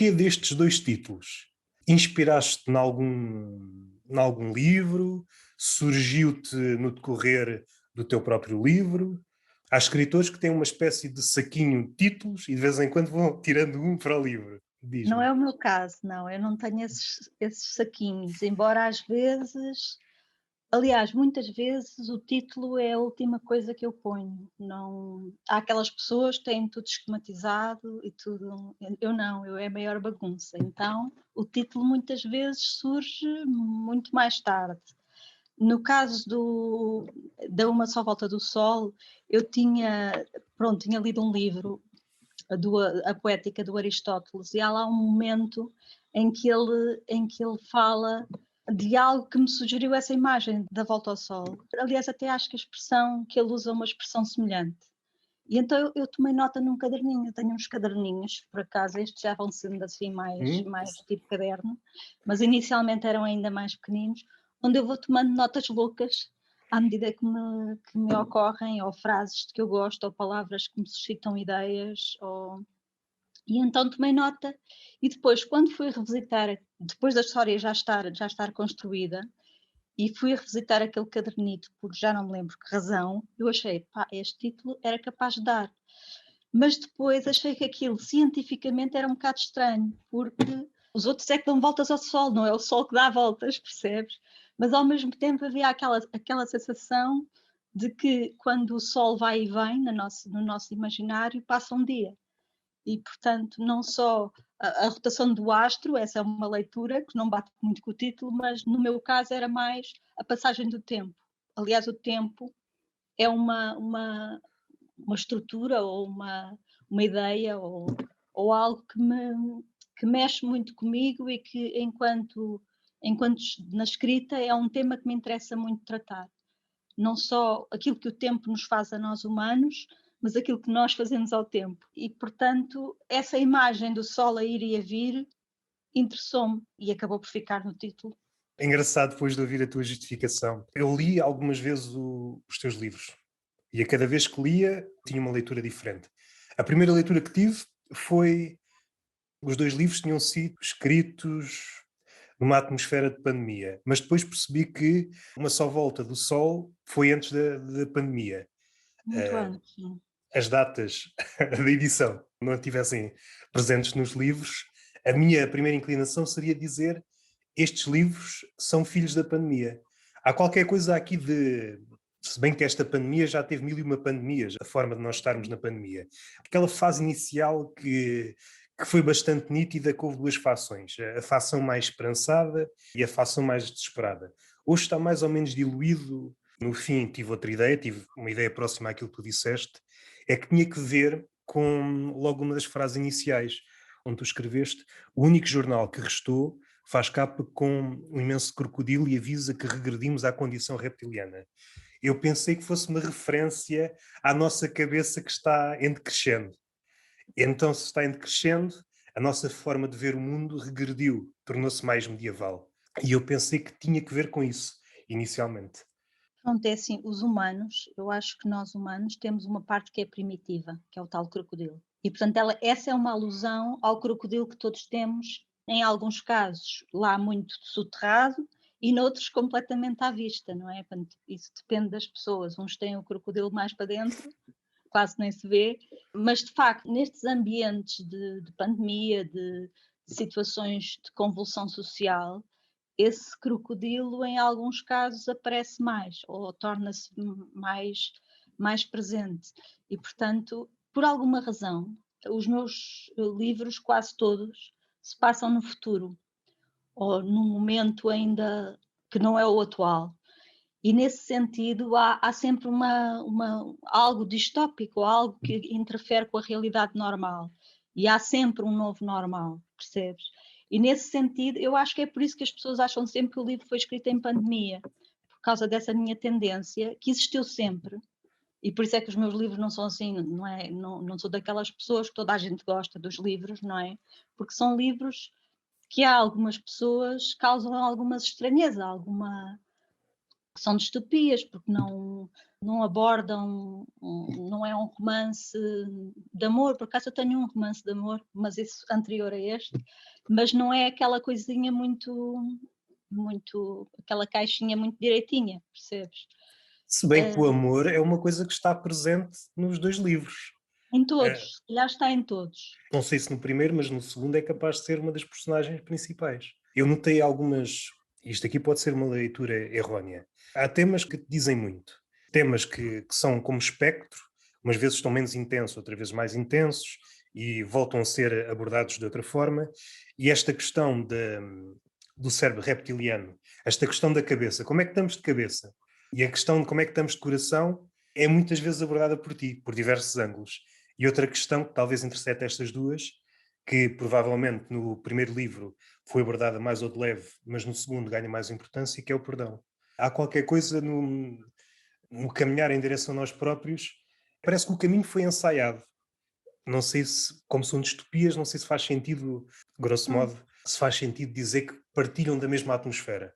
porquê destes dois títulos? Inspiraste-te em algum livro? Surgiu-te no decorrer do teu próprio livro? Há escritores que têm uma espécie de saquinho de títulos e de vez em quando vão tirando um para o livro. Não Diz-me. é o meu caso, não, eu não tenho esses saquinhos, embora às vezes, aliás, muitas vezes o título é a última coisa que eu ponho. Não, há aquelas pessoas que têm tudo esquematizado e tudo. Eu não, eu é a maior bagunça. Então, o título muitas vezes surge muito mais tarde. No caso da Uma Só Volta do Sol, eu tinha lido um livro, a Poética do Aristóteles, e há lá um momento em que ele fala de algo que me sugeriu essa imagem da volta ao sol. Aliás, até acho que a expressão que ele usa é uma expressão semelhante. E então eu tomei nota num caderninho, eu tenho uns caderninhos, por acaso estes já vão sendo assim mais tipo caderno, mas inicialmente eram ainda mais pequeninos, onde eu vou tomando notas loucas à medida que me ocorrem, ou frases de que eu gosto, ou palavras que me suscitam ideias, e então tomei nota, e depois, quando fui revisitar, depois da história já estar construída, e fui revisitar aquele cadernito, porque já não me lembro que razão, eu achei, pá, este título era capaz de dar. Mas depois achei que aquilo cientificamente era um bocado estranho, porque os outros é que dão voltas ao Sol, não é o Sol que dá voltas, percebes? Mas ao mesmo tempo havia aquela sensação de que quando o Sol vai e vem no nosso imaginário, passa um dia. E, portanto, não só a rotação do astro, essa é uma leitura que não bate muito com o título, mas no meu caso era mais a passagem do tempo. Aliás, o tempo é uma estrutura ou uma ideia ou algo que mexe muito comigo e que, enquanto na escrita, é um tema que me interessa muito tratar. Não só aquilo que o tempo nos faz a nós humanos, mas aquilo que nós fazemos ao tempo. E, portanto, essa imagem do sol a ir e a vir interessou-me e acabou por ficar no título. É engraçado depois de ouvir a tua justificação. Eu li algumas vezes os teus livros e a cada vez que lia tinha uma leitura diferente. A primeira leitura que tive foi os dois livros tinham sido escritos numa atmosfera de pandemia, mas depois percebi que Uma Só Volta do Sol foi antes da pandemia. Muito Eh, antes, sim. as datas da edição não estivessem presentes nos livros, a minha primeira inclinação seria dizer estes livros são filhos da pandemia. Há qualquer coisa aqui se bem que esta pandemia já teve mil e uma pandemias, a forma de nós estarmos na pandemia. Aquela fase inicial que foi bastante nítida, que houve duas fações, a fação mais esperançada e a fação mais desesperada. Hoje está mais ou menos diluído. No fim tive uma ideia próxima àquilo que tu disseste, é que tinha que ver com logo uma das frases iniciais, onde tu escreveste: o único jornal que restou faz capa com um imenso crocodilo e avisa que regredimos à condição reptiliana. Eu pensei que fosse uma referência à nossa cabeça que está em decrescendo. Então, se está em decrescendo, a nossa forma de ver o mundo regrediu, tornou-se mais medieval. E eu pensei que tinha que ver com isso, inicialmente. Pronto, é assim, os humanos, eu acho que nós humanos temos uma parte que é primitiva, que é o tal crocodilo. E, portanto, essa é uma alusão ao crocodilo que todos temos, em alguns casos lá muito soterrado e noutros completamente à vista, não é? Portanto, isso depende das pessoas. Uns têm o crocodilo mais para dentro, quase nem se vê, mas de facto, nestes ambientes de pandemia, de situações de convulsão social, esse crocodilo, em alguns casos, aparece mais ou torna-se mais presente. E, portanto, por alguma razão, os meus livros, quase todos, se passam no futuro ou num momento ainda que não é o atual. E nesse sentido há sempre algo distópico, algo que interfere com a realidade normal. E há sempre um novo normal, percebes? E nesse sentido, eu acho que é por isso que as pessoas acham sempre que o livro foi escrito em pandemia, por causa dessa minha tendência, que existiu sempre. E por isso é que os meus livros não são assim, não é? Não sou daquelas pessoas que toda a gente gosta dos livros, não é? Porque são livros que a algumas pessoas causam algumas estranheza, são distopias, porque não abordam, não é um romance de amor. Por acaso eu tenho um romance de amor, mas isso anterior a este, mas não é aquela coisinha muito, aquela caixinha muito direitinha, percebes? Se bem que o amor é uma coisa que está presente nos dois livros. Em Eh, todos, se calhar está em todos. não sei se no primeiro, mas no segundo é capaz de ser uma das personagens principais. Eu notei algumas. Isto aqui pode ser uma leitura errónea. Há temas que te dizem muito. Temas que são como espectro, umas vezes estão menos intensos, outras vezes mais intensos, e voltam a ser abordados de outra forma. E esta questão do cérebro reptiliano, esta questão da cabeça, como é que estamos de cabeça? E a questão de como é que estamos de coração é muitas vezes abordada por ti, por diversos ângulos. E outra questão que talvez intersete estas duas, que provavelmente no primeiro livro foi abordada mais ao de leve, mas no segundo ganha mais importância, que é o perdão. Há qualquer coisa no caminhar em direção a nós próprios, parece que o caminho foi ensaiado. Não sei se, como são distopias, não sei se faz sentido, grosso Hum, modo, se faz sentido dizer que partilham da mesma atmosfera.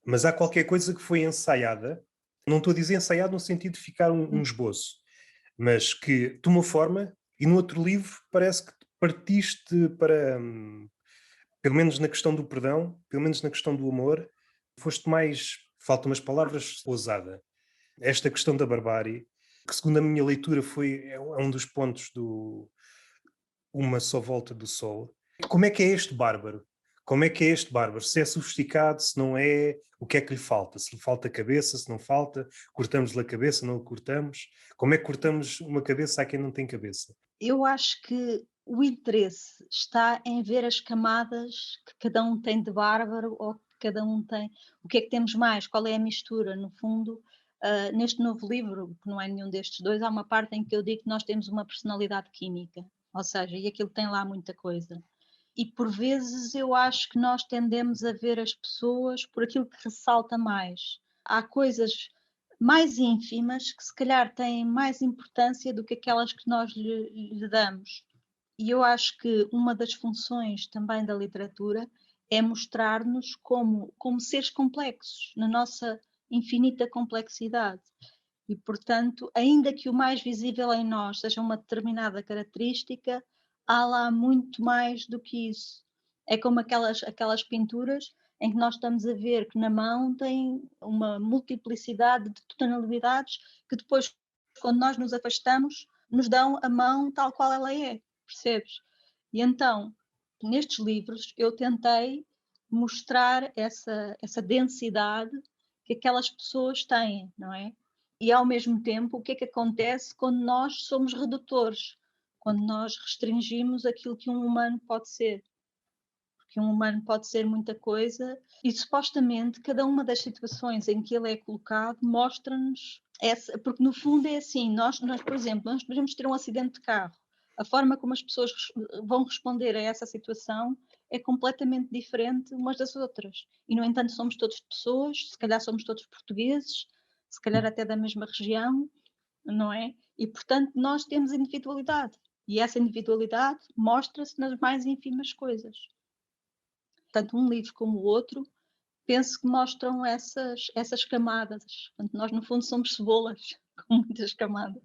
Mas há qualquer coisa que foi ensaiada, não estou a dizer ensaiado no sentido de ficar um hum. esboço, mas que tomou forma e no outro livro parece que partiste para, pelo menos na questão do perdão, pelo menos na questão do amor, foste mais, faltam umas palavras, ousada. Esta questão da barbárie, que segundo a minha leitura é um dos pontos do Uma Só Volta do Sol. Como é que é este bárbaro? Como é que é este bárbaro? Se é sofisticado, se não é, o que é que lhe falta? Se lhe falta cabeça, se não falta, cortamos-lhe a cabeça, não a cortamos? Como é que cortamos uma cabeça a quem não tem cabeça? Eu acho que o interesse está em ver as camadas que cada um tem de bárbaro ou que cada um tem. O que é que temos mais? Qual é a mistura? No fundo, neste novo livro, que não é nenhum destes dois, há uma parte em que eu digo que nós temos uma personalidade química, ou seja, e aquilo tem lá muita coisa. E por vezes eu acho que nós tendemos a ver as pessoas por aquilo que ressalta mais. Há coisas mais ínfimas que se calhar têm mais importância do que aquelas que nós lhe damos. E eu acho que uma das funções também da literatura é mostrar-nos como seres complexos, na nossa infinita complexidade. E, portanto, ainda que o mais visível em nós seja uma determinada característica, há lá muito mais do que isso. É como aquelas pinturas em que nós estamos a ver que na mão tem uma multiplicidade de tonalidades que depois, quando nós nos afastamos, nos dão a mão tal qual ela é, percebes? E então, nestes livros, eu tentei mostrar essa densidade que aquelas pessoas têm, não é? E ao mesmo tempo, o que é que acontece quando nós somos redutores? Quando nós restringimos aquilo que um humano pode ser. Porque um humano pode ser muita coisa e supostamente cada uma das situações em que ele é colocado mostra-nos essa, porque no fundo é assim, nós, por exemplo, nós podemos ter um acidente de carro, a forma como as pessoas vão responder a essa situação é completamente diferente umas das outras. E, no entanto, somos todos pessoas, se calhar somos todos portugueses, se calhar até da mesma região, não é? E, portanto, nós temos individualidade. E essa individualidade mostra-se nas mais ínfimas coisas. Tanto um livro como o outro, penso que mostram essas camadas. Portanto, nós, no fundo, somos cebolas com muitas camadas.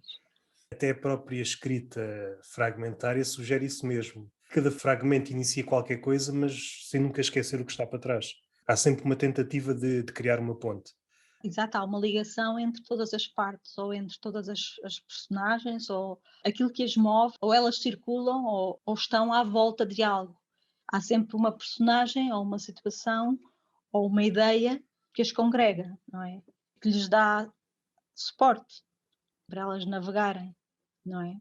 Até a própria escrita fragmentária sugere isso mesmo. Cada fragmento inicia qualquer coisa, mas sem nunca esquecer o que está para trás. Há sempre uma tentativa de criar uma ponte. Exato, há uma ligação entre todas as partes, ou entre todas as personagens, ou aquilo que as move, ou elas circulam, ou estão à volta de algo. Há sempre uma personagem, ou uma situação, ou uma ideia que as congrega, não é? Que lhes dá suporte para elas navegarem, não é?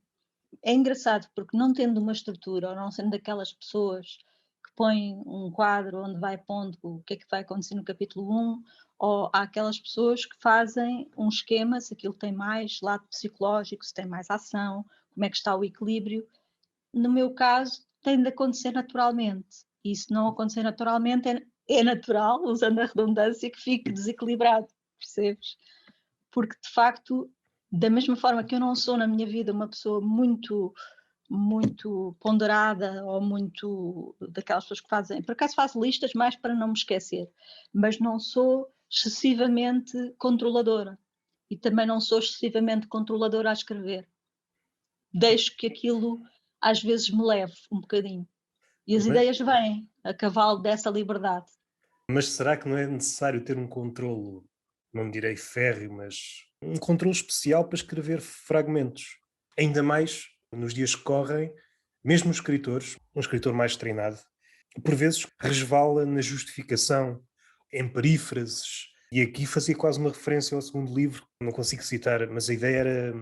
É engraçado porque não tendo uma estrutura, ou não sendo daquelas pessoas que põem um quadro onde vai pondo o que é que vai acontecer no capítulo 1, ou há aquelas pessoas que fazem um esquema, se aquilo tem mais lado psicológico, se tem mais ação, como é que está o equilíbrio. No meu caso, tem de acontecer naturalmente. E se não acontecer naturalmente, é natural, usando a redundância, que fique desequilibrado, percebes? Porque de facto, da mesma forma que eu não sou na minha vida uma pessoa muito ponderada ou muito daquelas pessoas que fazem, por acaso faço listas mais para não me esquecer, mas não sou excessivamente controladora. e também não sou excessivamente controladora a escrever. Deixo que aquilo às vezes me leve um bocadinho. E as Mas, ideias vêm a cavalo dessa liberdade. mas será que não é necessário ter um controlo, não direi férreo, mas um controlo especial para escrever fragmentos? Ainda mais nos dias que correm, mesmo os escritores, um escritor mais treinado, por vezes resvala na justificação, em perífrases. E aqui fazia quase uma referência ao segundo livro, não consigo citar, mas a ideia era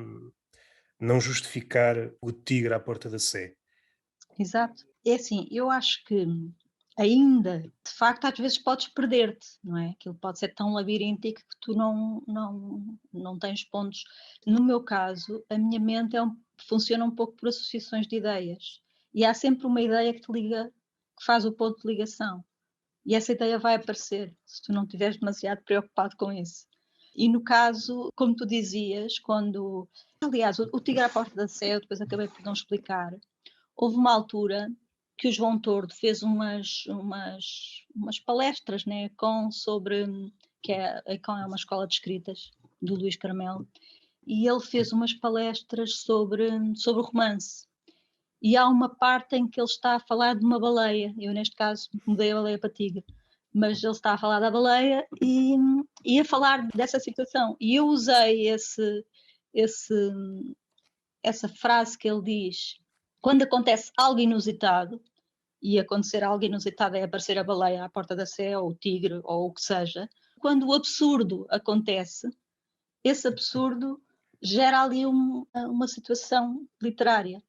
não justificar o tigre à porta da Sé. Exato. É assim, eu acho que ainda, de facto, às vezes podes perder-te, não é? Aquilo pode ser tão labiríntico que tu não tens pontos. No meu caso, a minha mente funciona um pouco por associações de ideias. E há sempre uma ideia que te liga, que faz o ponto de ligação. E essa ideia vai aparecer, se tu não estiveres demasiado preocupado com isso. E no caso, como tu dizias, quando. Aliás, o Tigre à Porta da Sé, eu depois acabei por não explicar. Houve uma altura que o João Tordo fez umas palestras, né, a Econ é uma escola de escritas do Luís Carmelo, e ele fez umas palestras sobre romance. E há uma parte em que ele está a falar de uma baleia, eu neste caso mudei a baleia para tigre, mas ele está a falar da baleia e a falar dessa situação. E eu usei esse, essa frase que ele diz, quando acontece algo inusitado, e acontecer algo inusitado é aparecer a baleia à porta da Sé, ou o tigre, ou o que seja, quando o absurdo acontece, esse absurdo gera ali uma situação literária.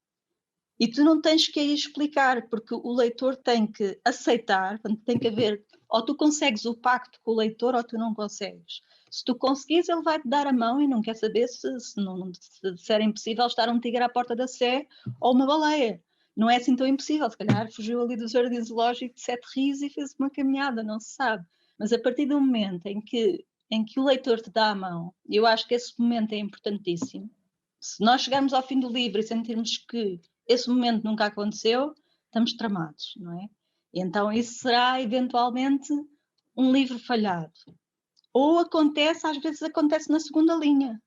E tu não tens que aí explicar, porque o leitor tem que aceitar, tem que haver, ou tu consegues o pacto com o leitor ou tu não consegues. Se tu conseguires, ele vai-te dar a mão e não quer saber se era impossível estar um tigre à porta da Sé ou uma baleia. Não é assim tão impossível, se calhar fugiu ali do jardim zoológico de Sete Rios e fez uma caminhada, não se sabe. Mas a partir do momento em que o leitor te dá a mão, eu acho que esse momento é importantíssimo. Se nós chegarmos ao fim do livro e sentirmos que esse momento nunca aconteceu, estamos tramados, não é? E então isso será eventualmente um livro falhado. Ou acontece, às vezes acontece na segunda linha.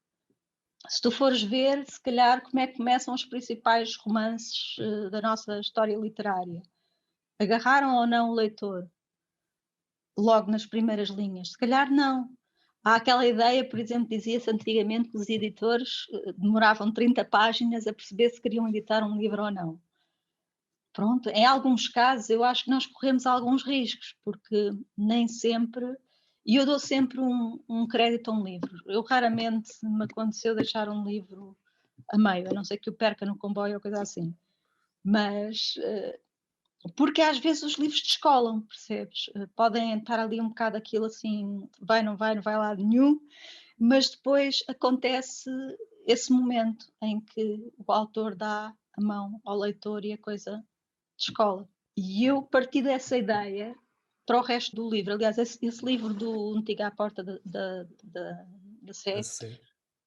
Se tu fores ver, se calhar, como é que começam os principais romances da nossa história literária. Agarraram ou não o leitor? Logo nas primeiras linhas? Se calhar não. Há aquela ideia, por exemplo, dizia-se antigamente que os editores demoravam 30 páginas a perceber se queriam editar um livro ou não. Pronto, em alguns casos eu acho que nós corremos alguns riscos, porque nem sempre, e eu dou sempre um crédito a um livro. Eu raramente me aconteceu deixar um livro a meio, a não ser que eu perca no comboio ou coisa assim. Mas porque às vezes os livros descolam, percebes? Podem estar ali um bocado aquilo assim, não vai lá nenhum, mas depois acontece esse momento em que o autor dá a mão ao leitor e a coisa descola. E eu parti dessa ideia para o resto do livro. Aliás, esse livro do Antiga à Porta da Sé,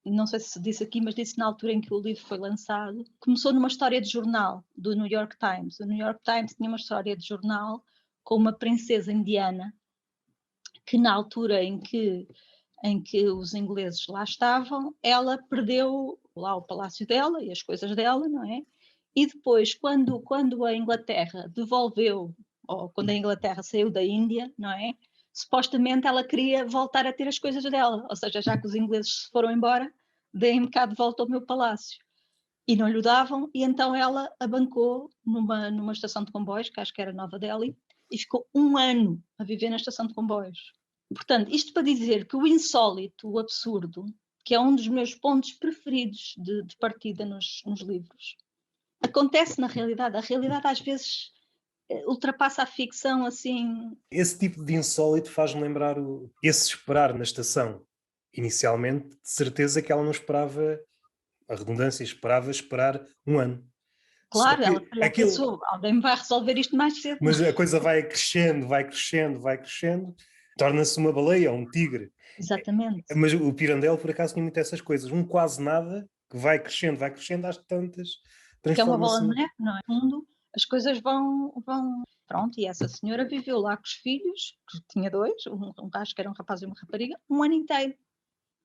não sei se disse aqui, mas disse na altura em que o livro foi lançado, começou numa história de jornal do New York Times. O New York Times tinha uma história de jornal com uma princesa indiana que na altura em que os ingleses lá estavam, ela perdeu lá o palácio dela e as coisas dela, não é? E depois, quando a Inglaterra devolveu, ou quando a Inglaterra saiu da Índia, não é? Supostamente ela queria voltar a ter as coisas dela, ou seja, já que os ingleses se foram embora, deem-me cá de volta ao meu palácio. E não lhe davam, e então ela abancou numa estação de comboios, que acho que era Nova Delhi, e ficou 1 ano a viver na estação de comboios. Portanto, isto para dizer que o insólito, o absurdo, que é um dos meus pontos preferidos de partida nos livros, acontece na realidade. A realidade às vezes ultrapassa a ficção assim. Esse tipo de insólito faz-me lembrar esse esperar na estação. Inicialmente, de certeza que ela não esperava, a redundância, esperava esperar 1 ano. Só Claro, ela que se calhar aquilo, pensou, alguém vai resolver isto mais cedo. mas a coisa vai crescendo, vai crescendo, vai crescendo, torna-se uma baleia ou um tigre. Exatamente. Mas o Pirandello, por acaso, tinha muito essas coisas. Um quase nada, que vai crescendo, às tantas, Que é uma bola transforma-se de no... neve, não é? No fundo, as coisas vão. Pronto, e essa senhora viveu lá com os filhos, que tinha dois, acho que era um rapaz e uma rapariga, 1 ano inteiro.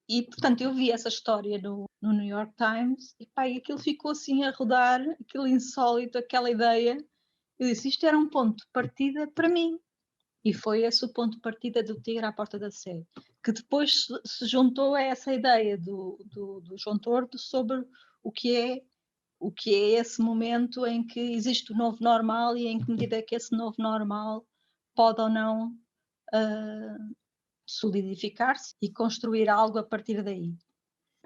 E, portanto, eu vi essa história no New York Times e, pá, e aquilo ficou assim a rodar, aquilo insólito, aquela ideia. Eu disse, isto era um ponto de partida para mim. E foi esse o ponto de partida do Tigre à Porta da Sé, que depois se juntou a essa ideia do João Tordo sobre o que é esse momento em que existe o novo normal e em que medida é que esse novo normal pode ou não solidificar-se e construir algo a partir daí.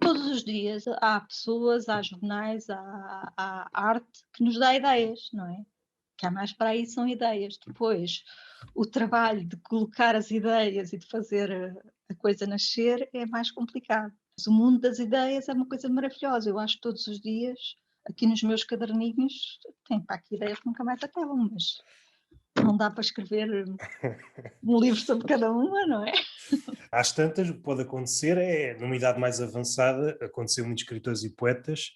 Todos os dias há pessoas, há jornais, há arte que nos dá ideias, não é? Que há mais para aí são ideias. Depois, o trabalho de colocar as ideias e de fazer a coisa nascer é mais complicado. Mas o mundo das ideias é uma coisa maravilhosa. Eu acho que todos os dias, aqui nos meus caderninhos, tenho para aqui ideias que nunca mais acabam, mas não dá para escrever um livro sobre cada uma, não é? Às tantas, o que pode acontecer é, numa idade mais avançada, aconteceu muitos escritores e poetas,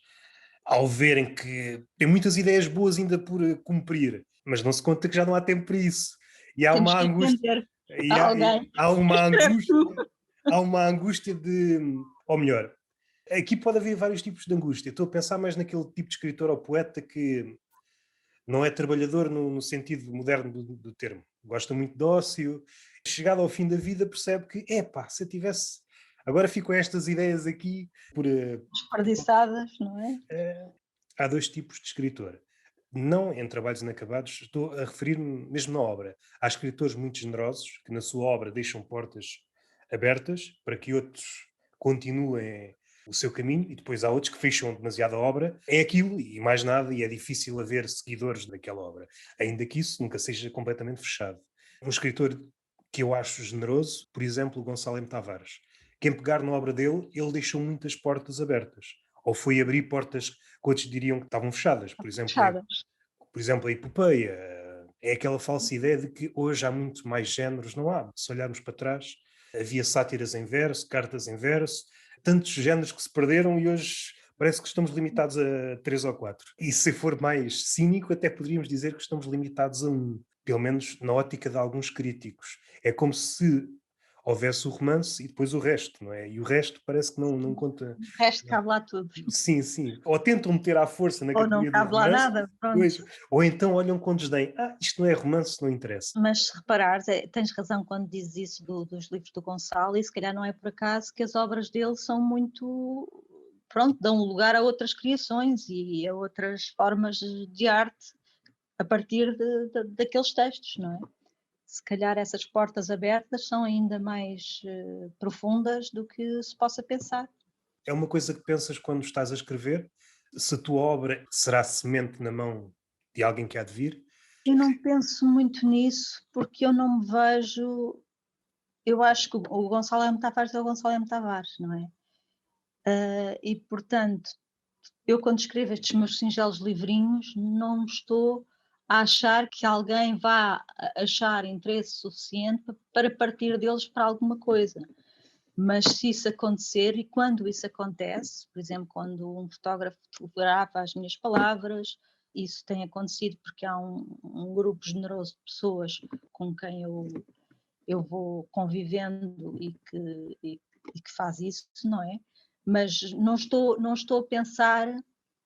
ao verem que têm muitas ideias boas ainda por cumprir, mas não se conta que já não há tempo para isso. E há Temos uma que angústia, entender e a alguém. há uma Escreve angústia, tu. há uma angústia de, ou melhor, aqui pode haver vários tipos de angústia. Estou a pensar mais naquele tipo de escritor ou poeta que não é trabalhador no sentido moderno do termo. Gosta muito de ócio. Chegado ao fim da vida percebe que, epá, se eu tivesse... Agora fico com estas ideias aqui por... Desperdiçadas, não é? há dois tipos de escritor. Não em trabalhos inacabados, estou a referir-me mesmo na obra. Há escritores muito generosos que na sua obra deixam portas abertas para que outros continuem o seu caminho e depois há outros que fecham demasiado a obra. É aquilo e mais nada e é difícil haver seguidores daquela obra, ainda que isso nunca seja completamente fechado. Um escritor que eu acho generoso, por exemplo, o Gonçalo M. Tavares. Quem pegar na obra dele, ele deixou muitas portas abertas. Ou foi abrir portas que outros diriam que estavam fechadas. Fechadas. Por exemplo, a epopeia. É aquela falsa ideia de que hoje há muito mais géneros. Não há. Se olharmos para trás, havia sátiras em verso, cartas em verso, tantos géneros que se perderam e hoje parece que estamos limitados a três ou quatro. E se for mais cínico, até poderíamos dizer que estamos limitados a um. Pelo menos na ótica de alguns críticos. É como se houvesse o romance e depois o resto, não é? E o resto parece que não conta. O resto cabe lá tudo. Sim, sim. Ou tentam meter à força na Ou não categoria do cabe lá romance, nada, pronto. pois, ou então olham com desdém. Ah, isto não é romance, não interessa. Mas se reparares, tens razão quando dizes isso dos livros do Gonçalo, e se calhar não é por acaso que as obras dele são muito. Pronto, dão lugar a outras criações e a outras formas de arte a partir daqueles textos, não é? Se calhar essas portas abertas são ainda mais profundas do que se possa pensar. É uma coisa que pensas quando estás a escrever, se a tua obra será semente na mão de alguém que há de vir. Eu não penso muito nisso porque eu não me vejo. Eu acho que o Gonçalo M. Tavares é o Gonçalo M. Tavares, não é? E portanto, eu quando escrevo estes meus singelos livrinhos, não estou a achar que alguém vá achar interesse suficiente para partir deles para alguma coisa. Mas se isso acontecer, e quando isso acontece, por exemplo, quando um fotógrafo fotografa as minhas palavras, isso tem acontecido porque há um grupo generoso de pessoas com quem eu vou convivendo e que faz isso, não é? Mas não estou a pensar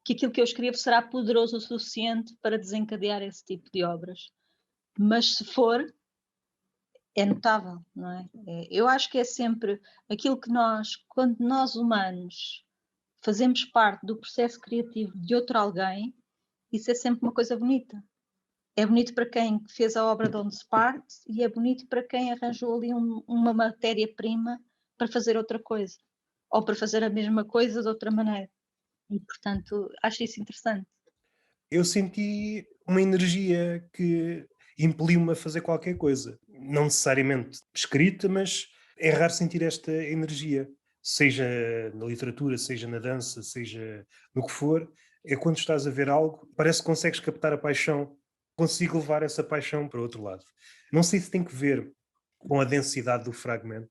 que aquilo que eu escrevo será poderoso o suficiente para desencadear esse tipo de obras. Mas se for, é notável, não é? Eu acho que é sempre aquilo que nós, quando nós humanos fazemos parte do processo criativo de outro alguém, isso é sempre uma coisa bonita. É bonito para quem fez a obra de onde se parte e é bonito para quem arranjou ali uma matéria-prima para fazer outra coisa. Ou para fazer a mesma coisa de outra maneira. E, portanto, acho isso interessante. Eu senti uma energia que impeliu-me a fazer qualquer coisa. Não necessariamente escrita, mas é raro sentir esta energia, seja na literatura, seja na dança, seja no que for. É quando estás a ver algo, parece que consegues captar a paixão, consigo levar essa paixão para outro lado. Não sei se tem que ver com a densidade do fragmento.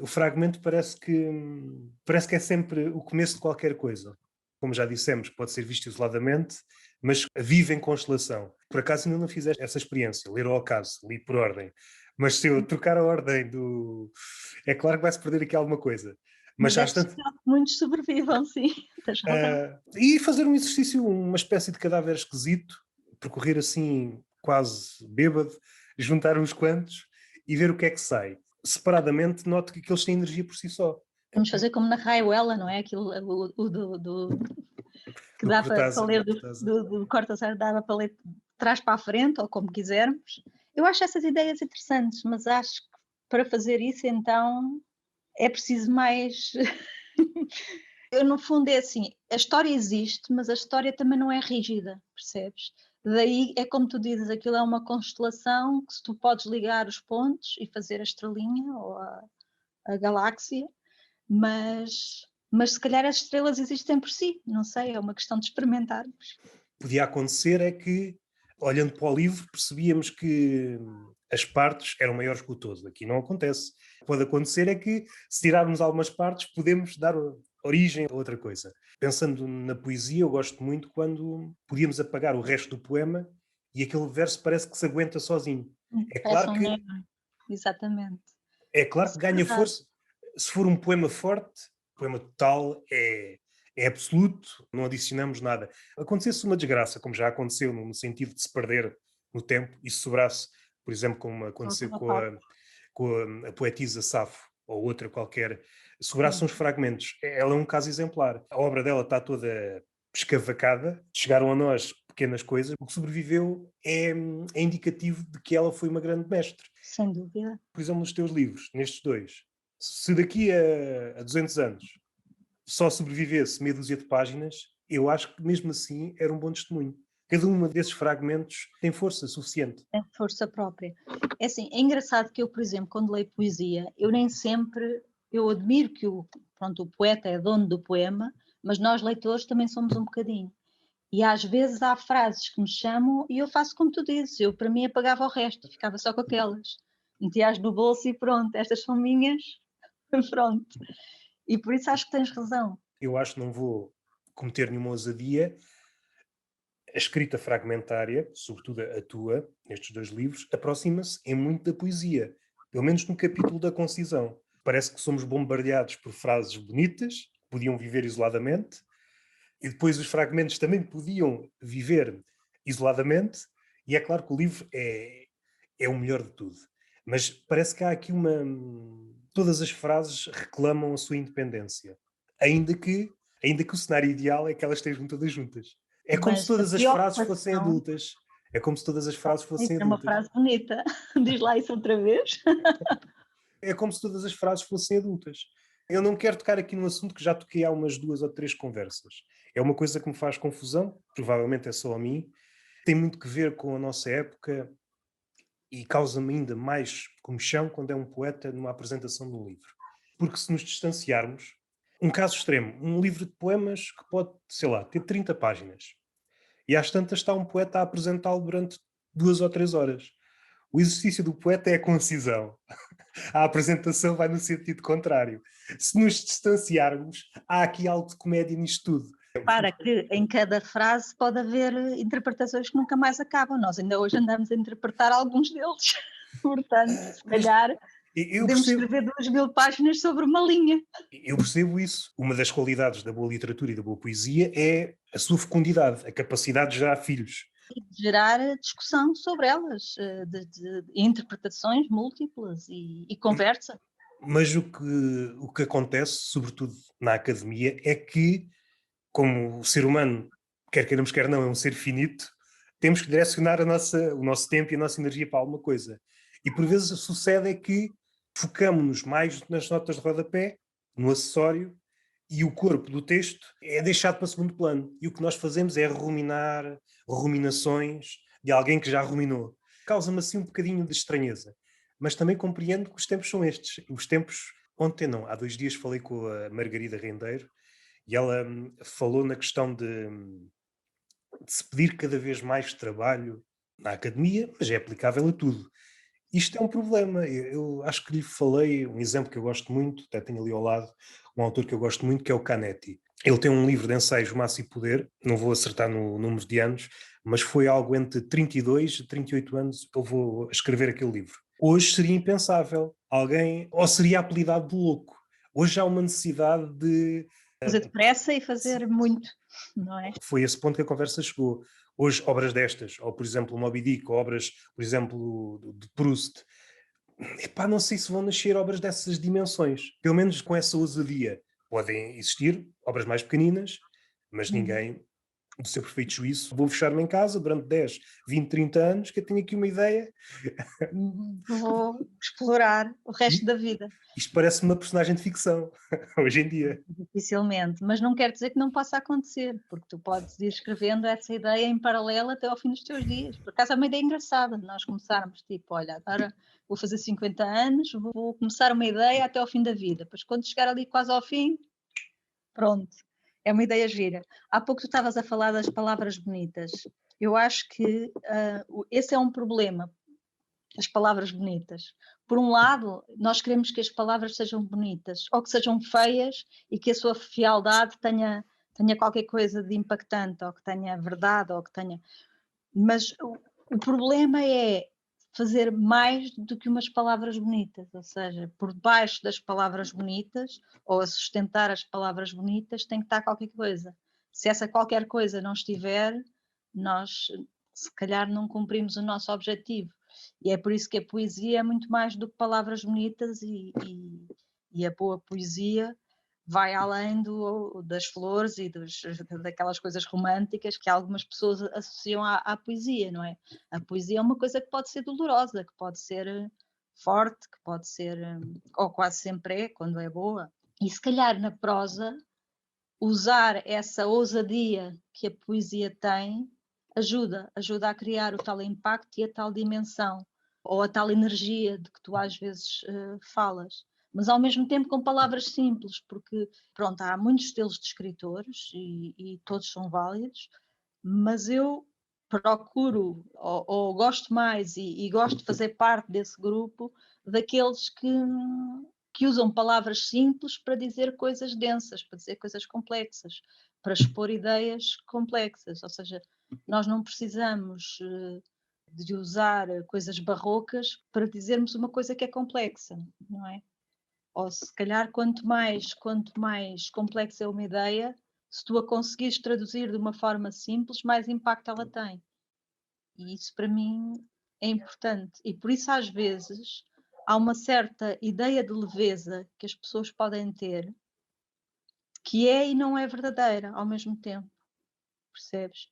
O fragmento parece que é sempre o começo de qualquer coisa. Como já dissemos, pode ser visto isoladamente, mas vive em constelação. Por acaso ainda não fiz essa experiência, ler ao acaso, li por ordem. Mas se eu trocar a ordem do... É claro que vai-se perder aqui alguma coisa. Mas é às tantas, possível que muitos sobrevivam, sim, tens razão. e fazer um exercício, uma espécie de cadáver esquisito, percorrer assim, quase bêbado, juntar uns quantos e ver o que é que sai. Separadamente, noto que aqueles têm energia por si só. Vamos fazer como na Raiuela, não é? Aquilo, o que Do dá para Cortázar, ler do Cortázar. do Cortázar, dava para ler de trás para a frente, ou como quisermos. Eu acho essas ideias interessantes, mas acho que para fazer isso, então, é preciso mais. Eu, no fundo, é assim: a história existe, mas a história também não é rígida, percebes? Daí é como tu dizes, aquilo é uma constelação que se tu podes ligar os pontos e fazer a estrelinha ou a galáxia, mas se calhar as estrelas existem por si, não sei, é uma questão de experimentarmos. Podia acontecer é que, olhando para o livro, percebíamos que as partes eram maiores que o todo. Aqui não acontece. Pode acontecer é que, se tirarmos algumas partes, podemos dar origem a outra coisa. Pensando na poesia, eu gosto muito quando podíamos apagar o resto do poema e aquele verso parece que se aguenta sozinho. É Parece claro um que, negro, exatamente. é claro que Isso é ganha verdade. força. Se for um poema forte, poema total, é absoluto, não adicionamos nada. Acontecesse uma desgraça, como já aconteceu, no sentido de se perder no tempo, e se sobrasse, por exemplo, como A aconteceu última com parte. a poetisa Safo, ou outra qualquer, sobrassem uns Uhum. fragmentos. Ela é um caso exemplar. A obra dela está toda escavacada, chegaram a nós pequenas coisas. O que sobreviveu é indicativo de que ela foi uma grande mestre. Sem dúvida. Por exemplo, nos teus livros, nestes dois, se daqui a 200 anos só sobrevivesse meia dúzia de páginas, eu acho que mesmo assim era um bom testemunho. Cada um desses fragmentos tem força suficiente. Tem força própria. É assim, é engraçado que eu, por exemplo, quando leio poesia, eu nem sempre, eu admiro que pronto, o poeta é dono do poema, mas nós leitores também somos um bocadinho. E às vezes há frases que me chamam e eu faço como tu dizes, eu para mim apagava o resto, ficava só com aquelas. Metia-as no bolso e pronto, estas são minhas, pronto. E por isso acho que tens razão. Eu acho que não vou cometer nenhuma ousadia. A escrita fragmentária, sobretudo a tua, nestes dois livros, aproxima-se em muito da poesia, pelo menos no capítulo da concisão. Parece que somos bombardeados por frases bonitas, que podiam viver isoladamente, e depois os fragmentos também podiam viver isoladamente, e é claro que o livro é o melhor de tudo. Mas parece que há aqui uma. Todas as frases reclamam a sua independência. Ainda que, ainda que o cenário ideal é que elas estejam todas juntas. É como se Mas a todas as frases fossem preocupação, adultas. É como se todas as frases isso fossem é uma adultas. frase bonita, diz lá isso outra vez. É como se todas as frases fossem adultas. Eu não quero tocar aqui num assunto que já toquei há umas 2 ou 3 conversas. É uma coisa que me faz confusão, provavelmente é só a mim. Tem muito que ver com a nossa época e causa-me ainda mais comichão quando é um poeta numa apresentação de um livro. Porque se nos distanciarmos, um caso extremo, um livro de poemas que pode, sei lá, ter 30 páginas. E às tantas está um poeta a apresentá-lo durante 2 ou 3 horas. O exercício do poeta é a concisão. A apresentação vai no sentido contrário. Se nos distanciarmos, há aqui algo de comédia nisto tudo. Para que em cada frase pode haver interpretações que nunca mais acabam. Nós ainda hoje andamos a interpretar alguns deles. Portanto, se Mas calhar eu podemos percebo, escrever 2000 páginas sobre uma linha. eu percebo isso. Uma das qualidades da boa literatura e da boa poesia é a sua fecundidade, a capacidade de gerar filhos. E de gerar discussão sobre elas, de interpretações múltiplas e conversa. Mas o que acontece, sobretudo na academia, é que, como o ser humano, quer queiramos, quer não, é um ser finito, temos que direcionar o nosso tempo e a nossa energia para alguma coisa. E por vezes sucede é que focamos-nos mais nas notas de rodapé, no acessório, e o corpo do texto é deixado para segundo plano. E o que nós fazemos é ruminar ruminações de alguém que já ruminou. Causa-me assim um bocadinho de estranheza. Mas também compreendo que os tempos são estes. Os tempos, ontem não, há 2 dias falei com a Margarida Rendeiro e ela falou na questão de se pedir cada vez mais trabalho na academia, mas é aplicável a tudo. Isto é um problema. Eu acho que lhe falei um exemplo que eu gosto muito, até tenho ali ao lado um autor que eu gosto muito, que é o Canetti. Ele tem um livro de ensaios Massa e Poder, não vou acertar no número de anos, mas foi algo entre 32 e 38 anos que ele vou escrever aquele livro. Hoje seria impensável alguém, ou seria apelidado de louco. Hoje há uma necessidade de... Fazer depressa e fazer muito, não é? Foi esse ponto que a conversa chegou. Hoje, obras destas, ou por exemplo o Moby Dick, ou obras, por exemplo, de Proust, epá, não sei se vão nascer obras dessas dimensões, pelo menos com essa ousadia. Podem existir obras mais pequeninas, mas Uhum. ninguém, do seu perfeito juízo, vou fechar-me em casa durante 10, 20, 30 anos, que eu tenho aqui uma ideia. Vou explorar o resto E da vida. isto parece uma personagem de ficção, hoje em dia. Dificilmente, mas não quer dizer que não possa acontecer, porque tu podes ir escrevendo essa ideia em paralelo até ao fim dos teus dias. Por acaso é uma ideia engraçada, nós começarmos tipo, olha, agora vou fazer 50 anos, vou começar uma ideia até ao fim da vida, depois quando chegar ali quase ao fim, pronto, é uma ideia gira. Há pouco tu estavas a falar das palavras bonitas. Eu acho que esse é um problema, as palavras bonitas. Por um lado, nós queremos que as palavras sejam bonitas, ou que sejam feias e que a sua fialdade tenha qualquer coisa de impactante, ou que tenha verdade, ou que tenha. Mas o problema é fazer mais do que umas palavras bonitas, ou seja, por baixo das palavras bonitas, ou a sustentar as palavras bonitas, tem que estar qualquer coisa. Se essa qualquer coisa não estiver, nós se calhar não cumprimos o nosso objetivo. E é por isso que a poesia é muito mais do que palavras bonitas e a boa poesia vai além das flores e daquelas coisas românticas que algumas pessoas associam à poesia, não é? A poesia é uma coisa que pode ser dolorosa, que pode ser forte, que pode ser, ou quase sempre é, quando é boa. E se calhar na prosa, usar essa ousadia que a poesia tem ajuda a criar o tal impacto e a tal dimensão, ou a tal energia de que tu às vezes falas. Mas ao mesmo tempo com palavras simples, porque pronto, há muitos estilos de escritores e todos são válidos, mas eu procuro ou gosto mais e gosto de fazer parte desse grupo daqueles que usam palavras simples para dizer coisas densas, para dizer coisas complexas, para expor ideias complexas. Ou seja, nós não precisamos de usar coisas barrocas para dizermos uma coisa que é complexa, não é? Ou se calhar quanto mais complexa é uma ideia, se tu a conseguires traduzir de uma forma simples, mais impacto ela tem. E isso para mim é importante. E por isso às vezes há uma certa ideia de leveza que as pessoas podem ter, que é e não é verdadeira ao mesmo tempo, percebes?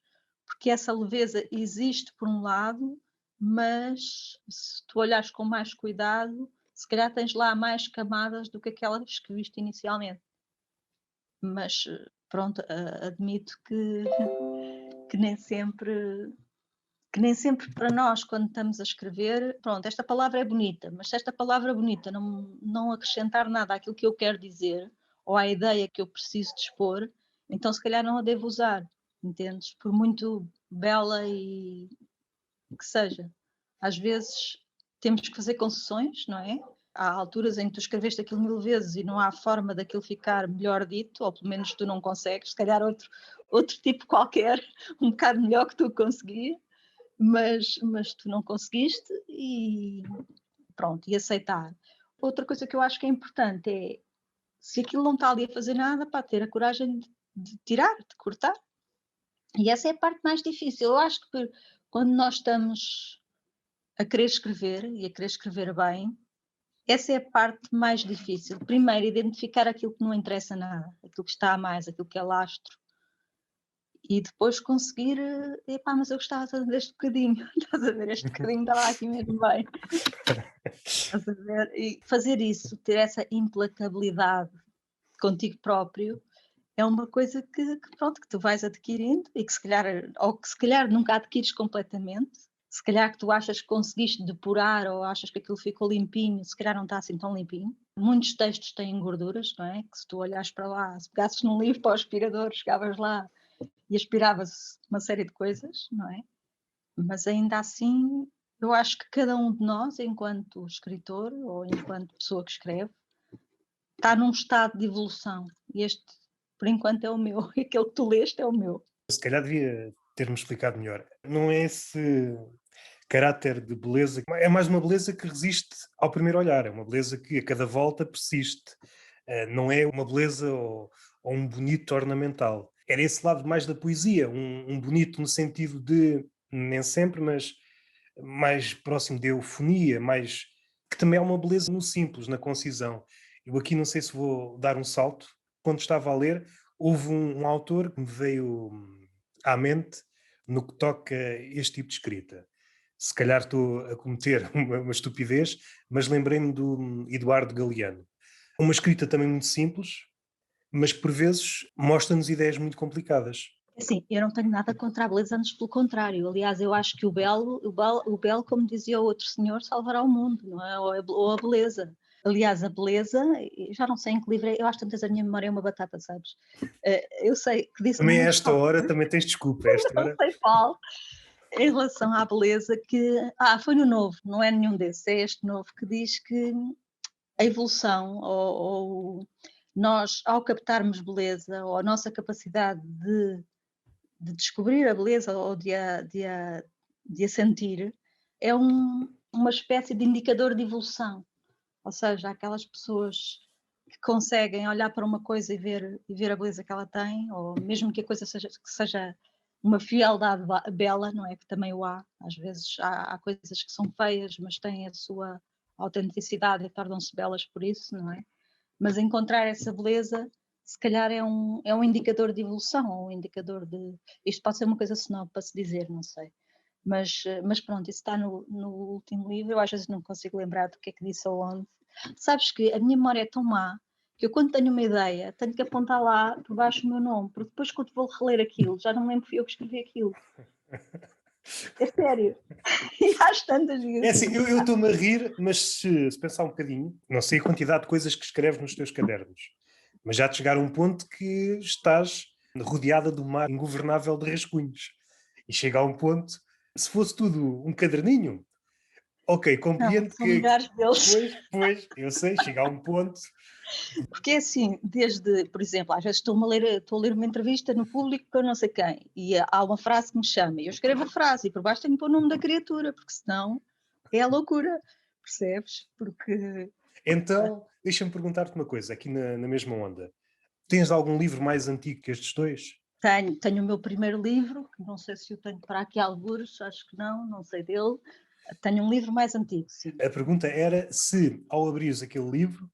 Porque essa leveza existe por um lado, mas se tu olhares com mais cuidado, se calhar tens lá mais camadas do que aquelas que viste inicialmente. Mas pronto, admito que nem sempre para nós, quando estamos a escrever, pronto, esta palavra é bonita, mas se esta palavra bonita não acrescentar nada àquilo que eu quero dizer ou à ideia que eu preciso de expor, então se calhar não a devo usar, entendes? Por muito bela e que seja. Às vezes temos que fazer concessões, não é? Há alturas em que tu escreveste aquilo 1000 vezes e não há forma daquilo ficar melhor dito, ou pelo menos tu não consegues, se calhar outro tipo qualquer, um bocado melhor que tu conseguia, mas tu não conseguiste e pronto, e aceitar. Outra coisa que eu acho que é importante é, se aquilo não está ali a fazer nada, pá, ter a coragem de tirar, de cortar. E essa é a parte mais difícil. Eu acho que quando nós estamos a querer escrever e a querer escrever bem, essa é a parte mais difícil. Primeiro, identificar aquilo que não interessa nada, aquilo que está a mais, aquilo que é lastro. E depois conseguir, epá, mas eu gostava de deste bocadinho, estás a ver? Este bocadinho estava aqui mesmo bem. Estás a ver? E fazer isso, ter essa implacabilidade contigo próprio, é uma coisa pronto, que tu vais adquirindo e que se calhar, ou que se calhar nunca adquires completamente, se calhar que tu achas que conseguiste depurar ou achas que aquilo ficou limpinho, se calhar não está assim tão limpinho. Muitos textos têm gorduras, não é? Que se tu olhas para lá, se pegasses num livro para o aspirador, chegavas lá e aspirava-se uma série de coisas, não é? Mas ainda assim, eu acho que cada um de nós, enquanto escritor ou enquanto pessoa que escreve, está num estado de evolução. E este, por enquanto, é o meu. Aquele que tu leste é o meu. Se calhar devia ter-me explicado melhor. Não é esse caráter de beleza, é mais uma beleza que resiste ao primeiro olhar, é uma beleza que a cada volta persiste. Não é uma beleza ou um bonito ornamental. Era esse lado mais da poesia, um bonito no sentido de, nem sempre, mas mais próximo de eufonia, mais que também é uma beleza no simples, na concisão. Eu aqui não sei se vou dar um salto. Quando estava a ler, houve um autor que me veio à mente no que toca a este tipo de escrita. Se calhar estou a cometer uma estupidez, mas lembrei-me do Eduardo Galeano. Uma escrita também muito simples, mas que por vezes mostra-nos ideias muito complicadas. Assim, eu não tenho nada contra a beleza, antes pelo contrário. Aliás, eu acho que o belo, como dizia o outro senhor, salvará o mundo, não é? Ou a beleza. Aliás, a beleza, já não sei em que livro é, eu acho que tantas a minha memória é uma batata, sabes? Eu sei que disse Também num a livro esta qualquer, hora, também tens desculpa, a esta não hora. sei qual, em relação à beleza, que. Foi no novo, não é nenhum desses, é este novo, que diz que a evolução, ou nós, ao captarmos beleza, ou a nossa capacidade de descobrir a beleza ou de a sentir, é uma espécie de indicador de evolução. Ou seja, aquelas pessoas que conseguem olhar para uma coisa e ver a beleza que ela tem, ou mesmo que a coisa seja uma fealdade bela, não é? Que também o há. Às vezes há coisas que são feias, mas têm a sua autenticidade e tornam-se belas por isso, não é? Mas encontrar essa beleza, se calhar é um indicador de evolução, ou um indicador de. Isto pode ser uma coisa snob para se dizer, não sei. Mas pronto, isso está no último livro. Eu às vezes não consigo lembrar do que é que disse ou onde. Sabes que a minha memória é tão má que eu, quando tenho uma ideia, tenho que apontar lá por baixo o meu nome, porque depois, quando vou reler aquilo, já não me lembro que fui eu que escrevi aquilo. É sério. E às tantas É vezes. assim, eu estou-me a rir, mas se pensar um bocadinho, não sei a quantidade de coisas que escreves nos teus cadernos, mas já te chegar a um ponto que estás rodeada de um mar ingovernável de rascunhos. E chega a um ponto, se fosse tudo um caderninho, ok, Não, compreendo são que. milhares deles. Pois, eu sei, chega a um ponto. Porque é assim, desde, por exemplo, às vezes estou a ler uma entrevista no público com não sei quem, e há uma frase que me chama, e eu escrevo a frase, e por baixo tenho que pôr o nome da criatura, porque senão é a loucura, percebes? Porque Então, deixa-me perguntar-te uma coisa, aqui na mesma onda. Tens algum livro mais antigo que estes dois? tenho o meu primeiro livro, que não sei se o tenho para aqui algures, acho que não sei dele. Tenho um livro mais antigo, sim. A pergunta era se, ao abrires aquele livro,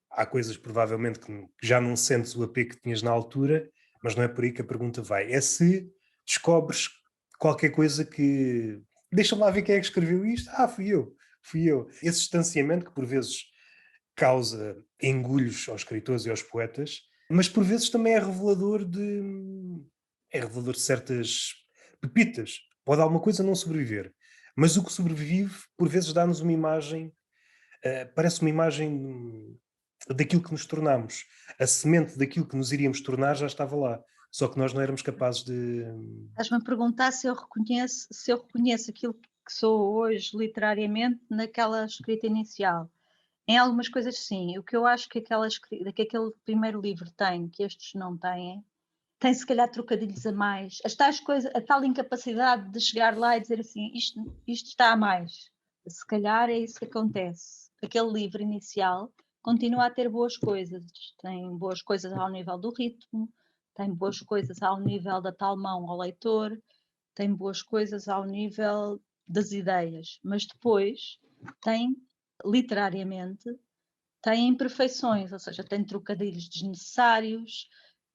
há coisas provavelmente que já não sentes o apego que tinhas na altura, mas não é por aí que a pergunta vai. É se descobres qualquer coisa que. Deixa-me lá ver quem é que escreveu isto. Fui eu. Fui eu. Esse distanciamento que por vezes causa engulhos aos escritores e aos poetas, mas por vezes também é revelador de certas pepitas. Pode alguma coisa não sobreviver, mas o que sobrevive por vezes dá-nos uma imagem, parece uma imagem daquilo que nos tornamos. A semente daquilo que nos iríamos tornar já estava lá, só que nós não éramos capazes de. Estás-me a perguntar se eu reconheço aquilo que sou hoje literariamente naquela escrita inicial. Em algumas coisas sim. O que eu acho que aquele primeiro livro tem, que estes não têm, tem se calhar trocadilhos a mais. As tais coisas, a tal incapacidade de chegar lá e dizer assim, isto está a mais. Se calhar é isso que acontece. Aquele livro inicial continua a ter boas coisas. Tem boas coisas ao nível do ritmo, tem boas coisas ao nível da tal mão ao leitor, tem boas coisas ao nível das ideias. Mas depois tem, literariamente, tem imperfeições, ou seja, tem trocadilhos desnecessários,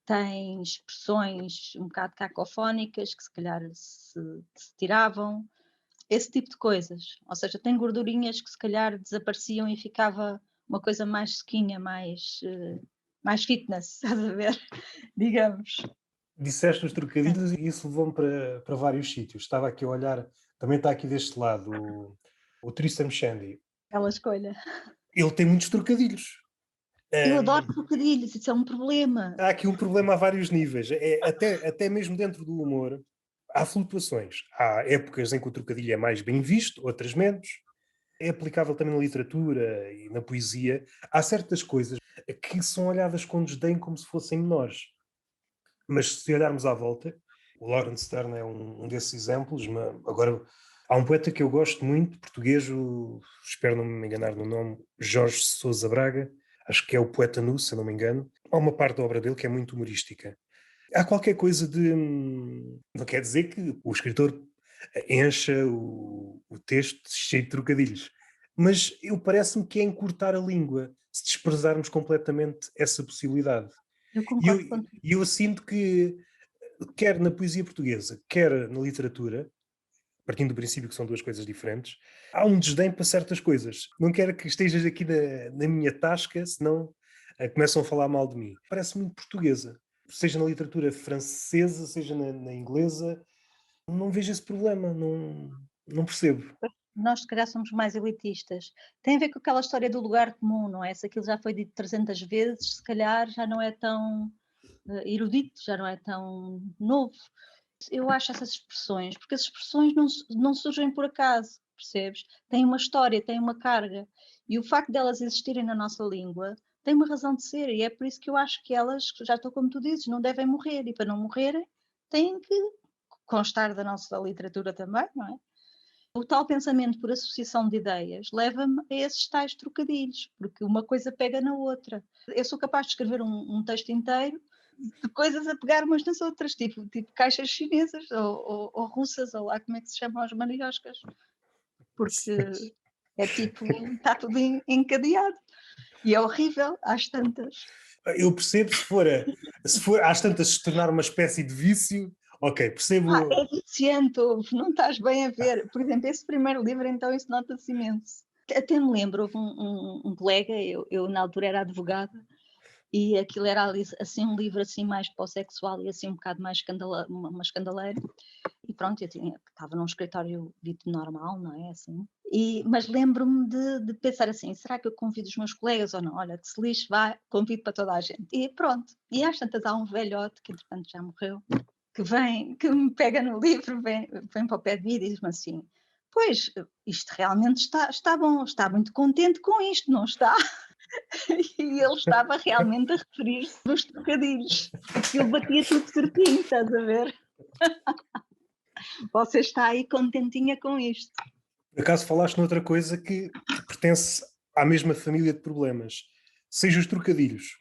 tem expressões um bocado cacofónicas que se calhar se tiravam, esse tipo de coisas. Ou seja, tem gordurinhas que se calhar desapareciam e ficava uma coisa mais sequinha, mais fitness, estás a ver? Digamos. Disseste os Sim, trocadilhos e isso levou-me para vários sítios. Estava aqui a olhar, também está aqui deste lado, o Tristram Shandy. aquela escolha. Ele tem muitos trocadilhos. Eu adoro Hum, trocadilhos, isso é um problema. Há aqui um problema a vários níveis. Até mesmo dentro do humor, há flutuações. Há épocas em que o trocadilho é mais bem visto, outras menos. É aplicável também na literatura e na poesia. Há certas coisas que são olhadas com desdém como se fossem menores. Mas se olharmos à volta, o Lawrence Stern é um desses exemplos. Mas agora, há um poeta que eu gosto muito, português, espero não me enganar no nome, Jorge Sousa Braga. acho que é o Poeta Nu, se eu não me engano. Há uma parte da obra dele que é muito humorística. Há qualquer coisa de. Não quer dizer que o escritor encha o texto cheio de trocadilhos, mas eu parece-me que é encurtar a língua se desprezarmos completamente essa possibilidade. Eu E eu, concordo contigo. e eu sinto que, quer na poesia portuguesa, quer na literatura, partindo do princípio que são duas coisas diferentes, há um desdém para certas coisas. Não quero que estejas aqui na minha tasca, senão começam a falar mal de mim. Parece muito portuguesa. Seja na literatura francesa, seja na inglesa, não vejo esse problema, não percebo. Nós, se calhar, somos mais elitistas. Tem a ver com aquela história do lugar comum, não é? Se aquilo já foi dito 300 vezes, se calhar já não é tão erudito, já não é tão novo. Eu acho essas expressões, porque as expressões não surgem por acaso, percebes? Têm uma história, têm uma carga. E o facto delas existirem na nossa língua tem uma razão de ser, e é por isso que eu acho que elas, já estou como tu dizes, não devem morrer, e para não morrerem têm que constar da nossa literatura também, não é? O tal pensamento por associação de ideias leva-me a esses tais trocadilhos, porque uma coisa pega na outra. Eu sou capaz de escrever um texto inteiro de coisas a pegar umas nas outras, tipo caixas chinesas ou russas, ou lá como é que se chamam as marioscas, porque é tipo, está tudo encadeado e é horrível às tantas. Eu percebo se for às tantas se tornar uma espécie de vício, ok, É percebo. viciante, ouve, não estás bem a ver. Por exemplo, esse primeiro livro, então, isso nota-se imenso. Até me lembro, houve um colega, eu na altura era advogada, e aquilo era ali, assim um livro assim mais para o sexual e assim um bocado mais uma escandaleira. E pronto, eu estava num escritório dito normal, não é assim? Mas lembro-me de pensar assim, será que eu convido os meus colegas ou não? Olha, que se lixe, vá, convido para toda a gente. E pronto. E às tantas há um velhote, que entretanto já morreu, que me pega no livro, vem para o pé de mim e diz-me assim, pois, isto realmente está bom, está muito contente com isto, não está? E ele estava realmente a referir-se dos trocadilhos. Aquilo batia tudo certinho, estás a ver? Você está aí contentinha com isto. Por acaso falaste noutra coisa que pertence à mesma família de problemas. Seja os trocadilhos,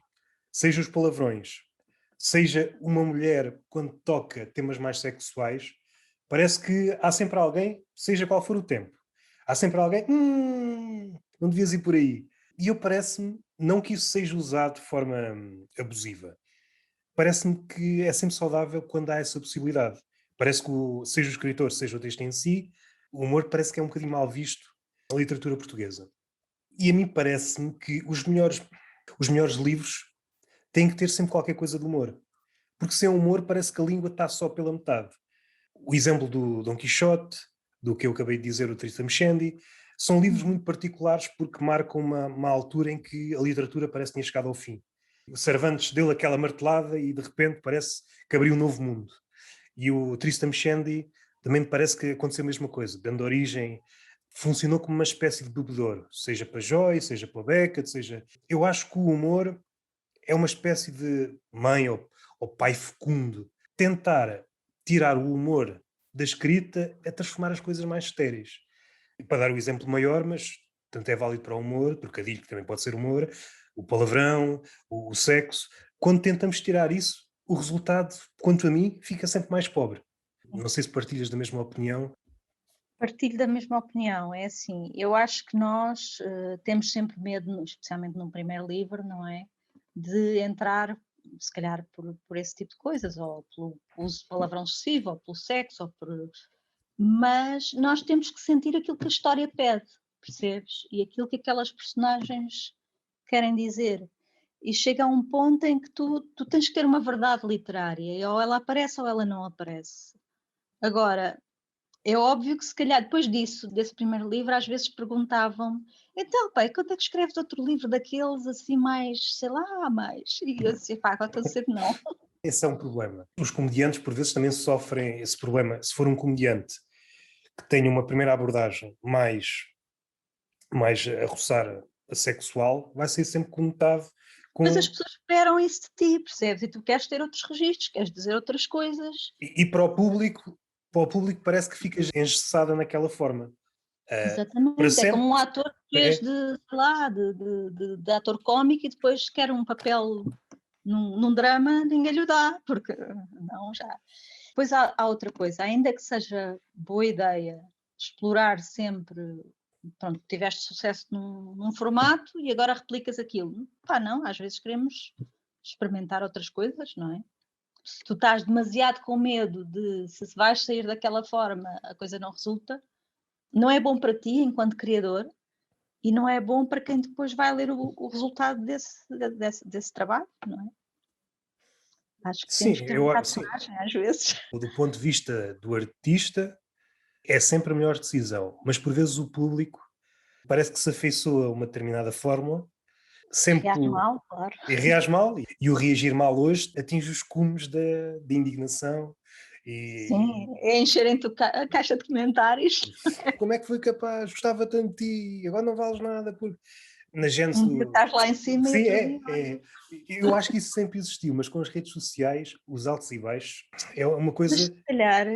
seja os palavrões, seja uma mulher quando toca temas mais sexuais, parece que há sempre alguém, seja qual for o tempo, há sempre alguém, não devias ir por aí. E eu parece-me, não que isso seja usado de forma abusiva, parece-me que é sempre saudável quando há essa possibilidade. Parece que, seja o escritor, seja o texto em si, o humor parece que é um bocadinho mal visto na literatura portuguesa. E a mim parece-me que os melhores livros têm que ter sempre qualquer coisa de humor. Porque sem humor parece que a língua está só pela metade. O exemplo do Dom Quixote, do que eu acabei de dizer, o Tristan Shandy, são livros muito particulares porque marcam uma altura em que a literatura parece que tinha chegado ao fim. O Cervantes deu aquela martelada e de repente parece que abriu um novo mundo. E o Tristan Shandy também me parece que aconteceu a mesma coisa, dando origem, funcionou como uma espécie de bebedouro, seja para Joyce, seja para Beckett, seja... Eu acho que o humor é uma espécie de mãe ou pai fecundo. Tentar tirar o humor da escrita é transformar as coisas mais estéreis. E para dar o exemplo maior, mas tanto é válido para o humor, trocadilho que também pode ser humor, o palavrão, o sexo. Quando tentamos tirar isso, o resultado, quanto a mim, fica sempre mais pobre. Não sei se partilhas da mesma opinião. Partilho da mesma opinião, é assim, eu acho que nós temos sempre medo, especialmente num primeiro livro, não é? De entrar, se calhar, por esse tipo de coisas, ou pelo uso de palavrão excessivo, ou pelo sexo, mas nós temos que sentir aquilo que a história pede, percebes? E aquilo que aquelas personagens querem dizer. E chega a um ponto em que tu tens que ter uma verdade literária, e ou ela aparece ou ela não aparece. Agora, é óbvio que se calhar depois disso, desse primeiro livro, às vezes perguntavam-me, então, pai, quando é que escreves outro livro daqueles assim mais, sei lá, mais? E eu disse, pá, agora estou a dizer que não. Esse é um problema. Os comediantes, por vezes, também sofrem esse problema. Se for um comediante que tenha uma primeira abordagem mais a roçar a sexual, vai ser sempre conotado Mas as com. pessoas esperam isso de ti, percebes? E tu queres ter outros registros, queres dizer outras coisas. E para o público parece que ficas engessada naquela forma. Para Exatamente, é como sempre. um ator que fez É, de, sei lá, de ator cómico e depois quer um papel num drama, ninguém lhe dá, porque não, já. Depois há outra coisa, ainda que seja boa ideia explorar sempre, pronto, tiveste sucesso num formato e agora replicas aquilo. Pá, não, às vezes queremos experimentar outras coisas, não é? Se tu estás demasiado com medo de se vais sair daquela forma a coisa não resulta, não é bom para ti enquanto criador e não é bom para quem depois vai ler o resultado desse trabalho, não é? Acho que sim, temos que ter um bocado de sim, coragem às vezes. do ponto de vista do artista, é sempre a melhor decisão, mas por vezes o público parece que se afeiçoa a uma determinada fórmula, sempre Reage mal, claro. e reage mal, e o reagir mal hoje atinge os cumes de indignação. E Sim, é encherem-te a caixa de comentários. como é que foi capaz? Gostava tanto de ti, agora não vales nada. Na gênese Um dia do. estás lá em cima e Sim, outro dia, olha. é. Eu acho que isso sempre existiu, mas com as redes sociais, os altos e baixos, é uma Mas coisa. se calhar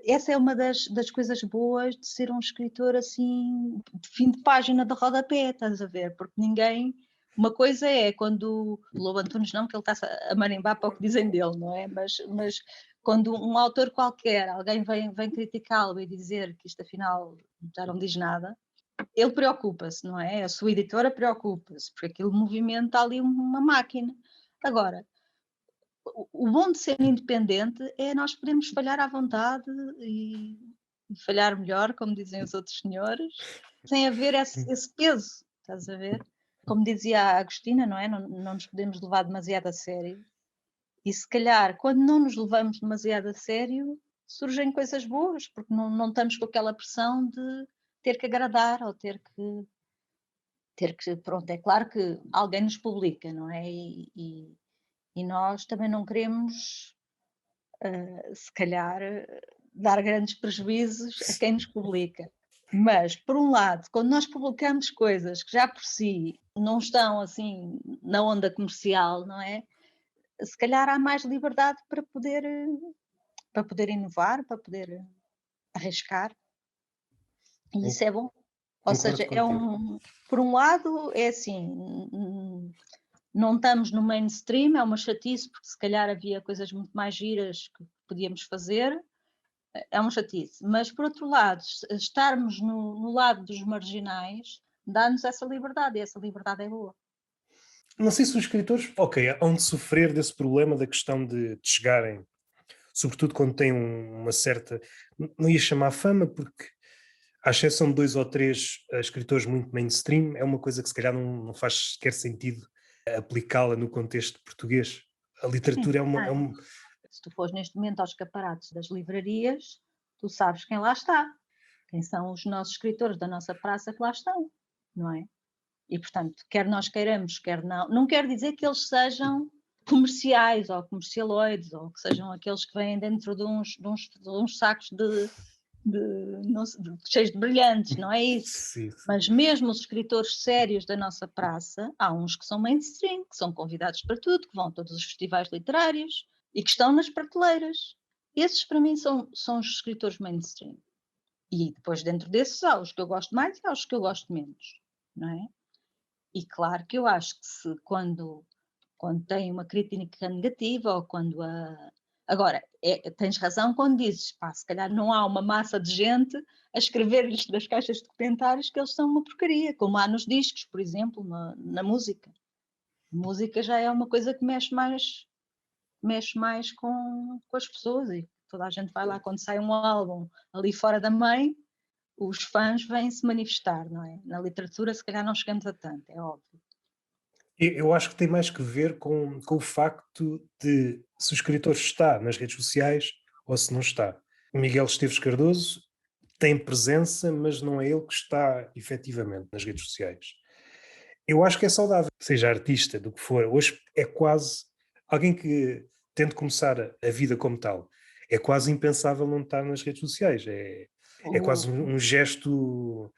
essa é uma das coisas boas de ser um escritor assim, de fim de página de rodapé, estás a ver? Porque ninguém. Uma coisa é quando. O Lobo Antunes não, que ele está a marimbar para o que dizem dele, não é? Mas quando um autor qualquer, alguém vem criticá-lo e dizer que isto afinal já não diz nada, ele preocupa-se, não é? A sua editora preocupa-se, porque aquilo movimenta ali uma máquina. Agora, o bom de ser independente é nós podermos falhar à vontade e falhar melhor, como dizem os outros senhores, sem haver esse peso, estás a ver? Como dizia a Agostina, não é? Não nos podemos levar demasiado a sério. E se calhar, quando não nos levamos demasiado a sério, surgem coisas boas, porque não estamos com aquela pressão de ter que agradar ou ter que, pronto, é claro que alguém nos publica, não é? E nós também não queremos, se calhar, dar grandes prejuízos a quem nos publica. Mas, por um lado, quando nós publicamos coisas que já por si não estão assim na onda comercial, não é? Se calhar há mais liberdade para poder inovar, para poder arriscar, e isso é bom. Ou Concordo seja, é contigo. por um lado, é assim, não estamos no mainstream, é uma chatice, porque se calhar havia coisas muito mais giras que podíamos fazer, é uma chatice. Mas, por outro lado, estarmos no lado dos marginais dá-nos essa liberdade, e essa liberdade é boa. Não sei se os escritores, ok, hão de sofrer desse problema da questão de chegarem, sobretudo quando têm uma certa. Não ia chamar fama, porque, à exceção de dois ou três escritores muito mainstream, é uma coisa que se calhar não faz sequer sentido aplicá-la no contexto português. A Sim, literatura é uma. É tem. um, Se tu fores neste momento aos escaparates das livrarias, tu sabes quem lá está, quem são os nossos escritores da nossa praça que lá estão, não é? E, portanto, quer nós queiramos, quer não quer dizer que eles sejam comerciais ou comercialoides, ou que sejam aqueles que vêm dentro de uns sacos cheios de brilhantes, não é isso. sim, Mas mesmo os escritores sérios da nossa praça, há uns que são mainstream, que são convidados para tudo, que vão a todos os festivais literários e que estão nas prateleiras. Esses, para mim, são os escritores mainstream. E depois, dentro desses, há os que eu gosto mais e há os que eu gosto menos, não é? E claro que eu acho que quando tem uma crítica negativa ou quando a. Agora, tens razão quando dizes, pá, se calhar não há uma massa de gente a escrever-lhes das caixas de comentários que eles são uma porcaria, como há nos discos, por exemplo, na música. A música já é uma coisa que mexe mais com as pessoas e toda a gente vai lá quando sai um álbum ali fora da mãe, os fãs vêm se manifestar, não é? Na literatura, se calhar não chegamos a tanto, é óbvio. eu acho que tem mais que ver com o facto de se o escritor está nas redes sociais ou se não está. Miguel Esteves Cardoso tem presença, mas não é ele que está efetivamente nas redes sociais. Eu acho que é saudável, seja artista, do que for. Hoje é quase alguém que tente começar a vida como tal. É quase impensável não estar nas redes sociais. É quase um gesto,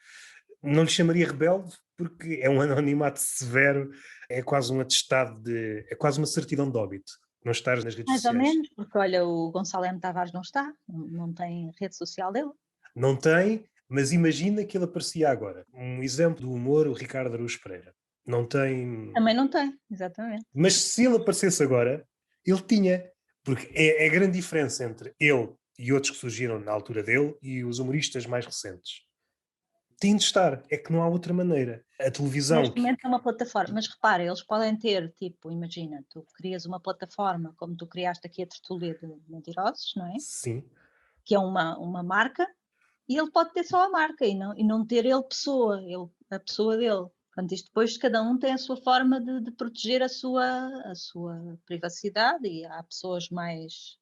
não lhe chamaria rebelde, porque é um anonimato severo, é quase um atestado de. É quase uma certidão de óbito, não estar nas redes Mais ou sociais. menos, porque olha, o Gonçalo M. Tavares não está, não tem rede social dele. Não tem, Mas imagina que ele aparecia agora. Um exemplo do humor, o Ricardo Araújo Pereira. Não tem... Também não tem, exatamente. Mas se ele aparecesse agora, ele tinha. Porque é a grande diferença entre ele e outros que surgiram na altura dele e os humoristas mais recentes. Tem de estar. É que não há outra maneira. A televisão... Neste momento é uma plataforma, mas repara, eles podem ter, tipo, imagina, tu crias uma plataforma, como tu criaste aqui a Tertúlia de Mentirosos, não é? Sim. Que é uma marca, e ele pode ter só a marca e não ter ele pessoa, a pessoa dele. Portanto, isto depois cada um tem a sua forma de proteger a sua privacidade, e há pessoas mais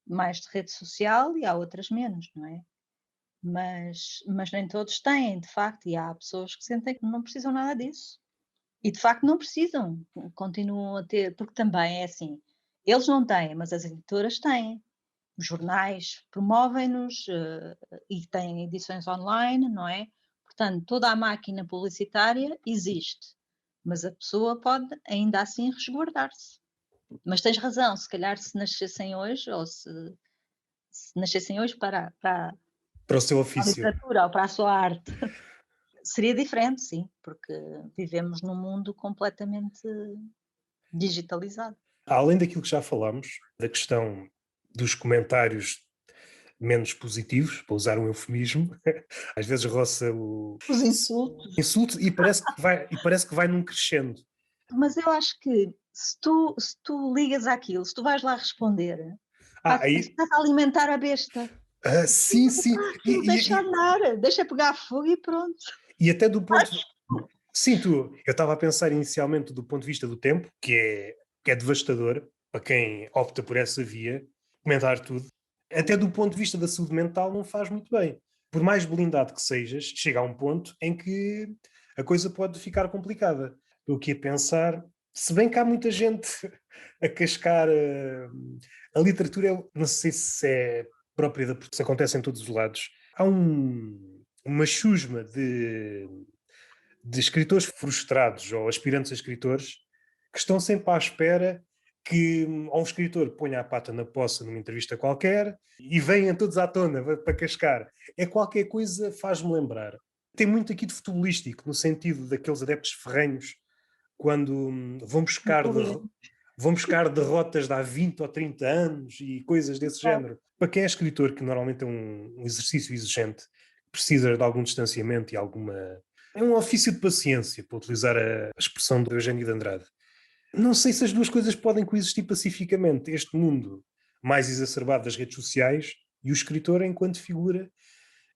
de rede social e há outras menos, não é? Mas nem todos têm, de facto, e há pessoas que sentem que não precisam nada disso. E de facto não precisam, continuam a ter, porque também é assim, eles não têm, mas as editoras têm. Os jornais promovem-nos e têm edições online, não é? Portanto, toda a máquina publicitária existe, mas a pessoa pode ainda assim resguardar-se. Mas tens razão, se calhar se nascessem hoje, ou se nascessem hoje Para o seu a ofício. literatura ou para a sua arte, seria diferente, sim, porque vivemos num mundo completamente digitalizado. Além daquilo que já falámos, da questão dos comentários menos positivos, para usar um eufemismo, às vezes roça o Os insultos. insulto e parece que vai num crescendo. Mas eu acho que se tu ligas àquilo, se tu vais lá responder, Aí, estás a alimentar a besta. sim, sim, Aquilo deixa andar, deixa pegar fogo e pronto. e até do ponto. Sim, eu estava a pensar inicialmente do ponto de vista do tempo, que é devastador para quem opta por essa via, comentar tudo. Até do ponto de vista da saúde mental, não faz muito bem. Por mais blindado que sejas, chega a um ponto em que a coisa pode ficar complicada. Eu que ia pensar, se bem que há muita gente a cascar a literatura, não sei se é própria da porque isso acontece em todos os lados. Há uma chusma de escritores frustrados ou aspirantes a escritores que estão sempre à espera que ou um escritor ponha a pata na poça numa entrevista qualquer e venham todos à tona para cascar. É qualquer coisa, faz-me lembrar. Tem muito aqui de futebolístico, no sentido daqueles adeptos ferrenhos, quando vão buscar derrotas de há 20 ou 30 anos e coisas desse género. Para quem é escritor, que normalmente é um exercício exigente, precisa de algum distanciamento e alguma... É um ofício de paciência, para utilizar a expressão de Eugênio de Andrade. Não sei se as duas coisas podem coexistir pacificamente. Este mundo mais exacerbado das redes sociais e o escritor enquanto figura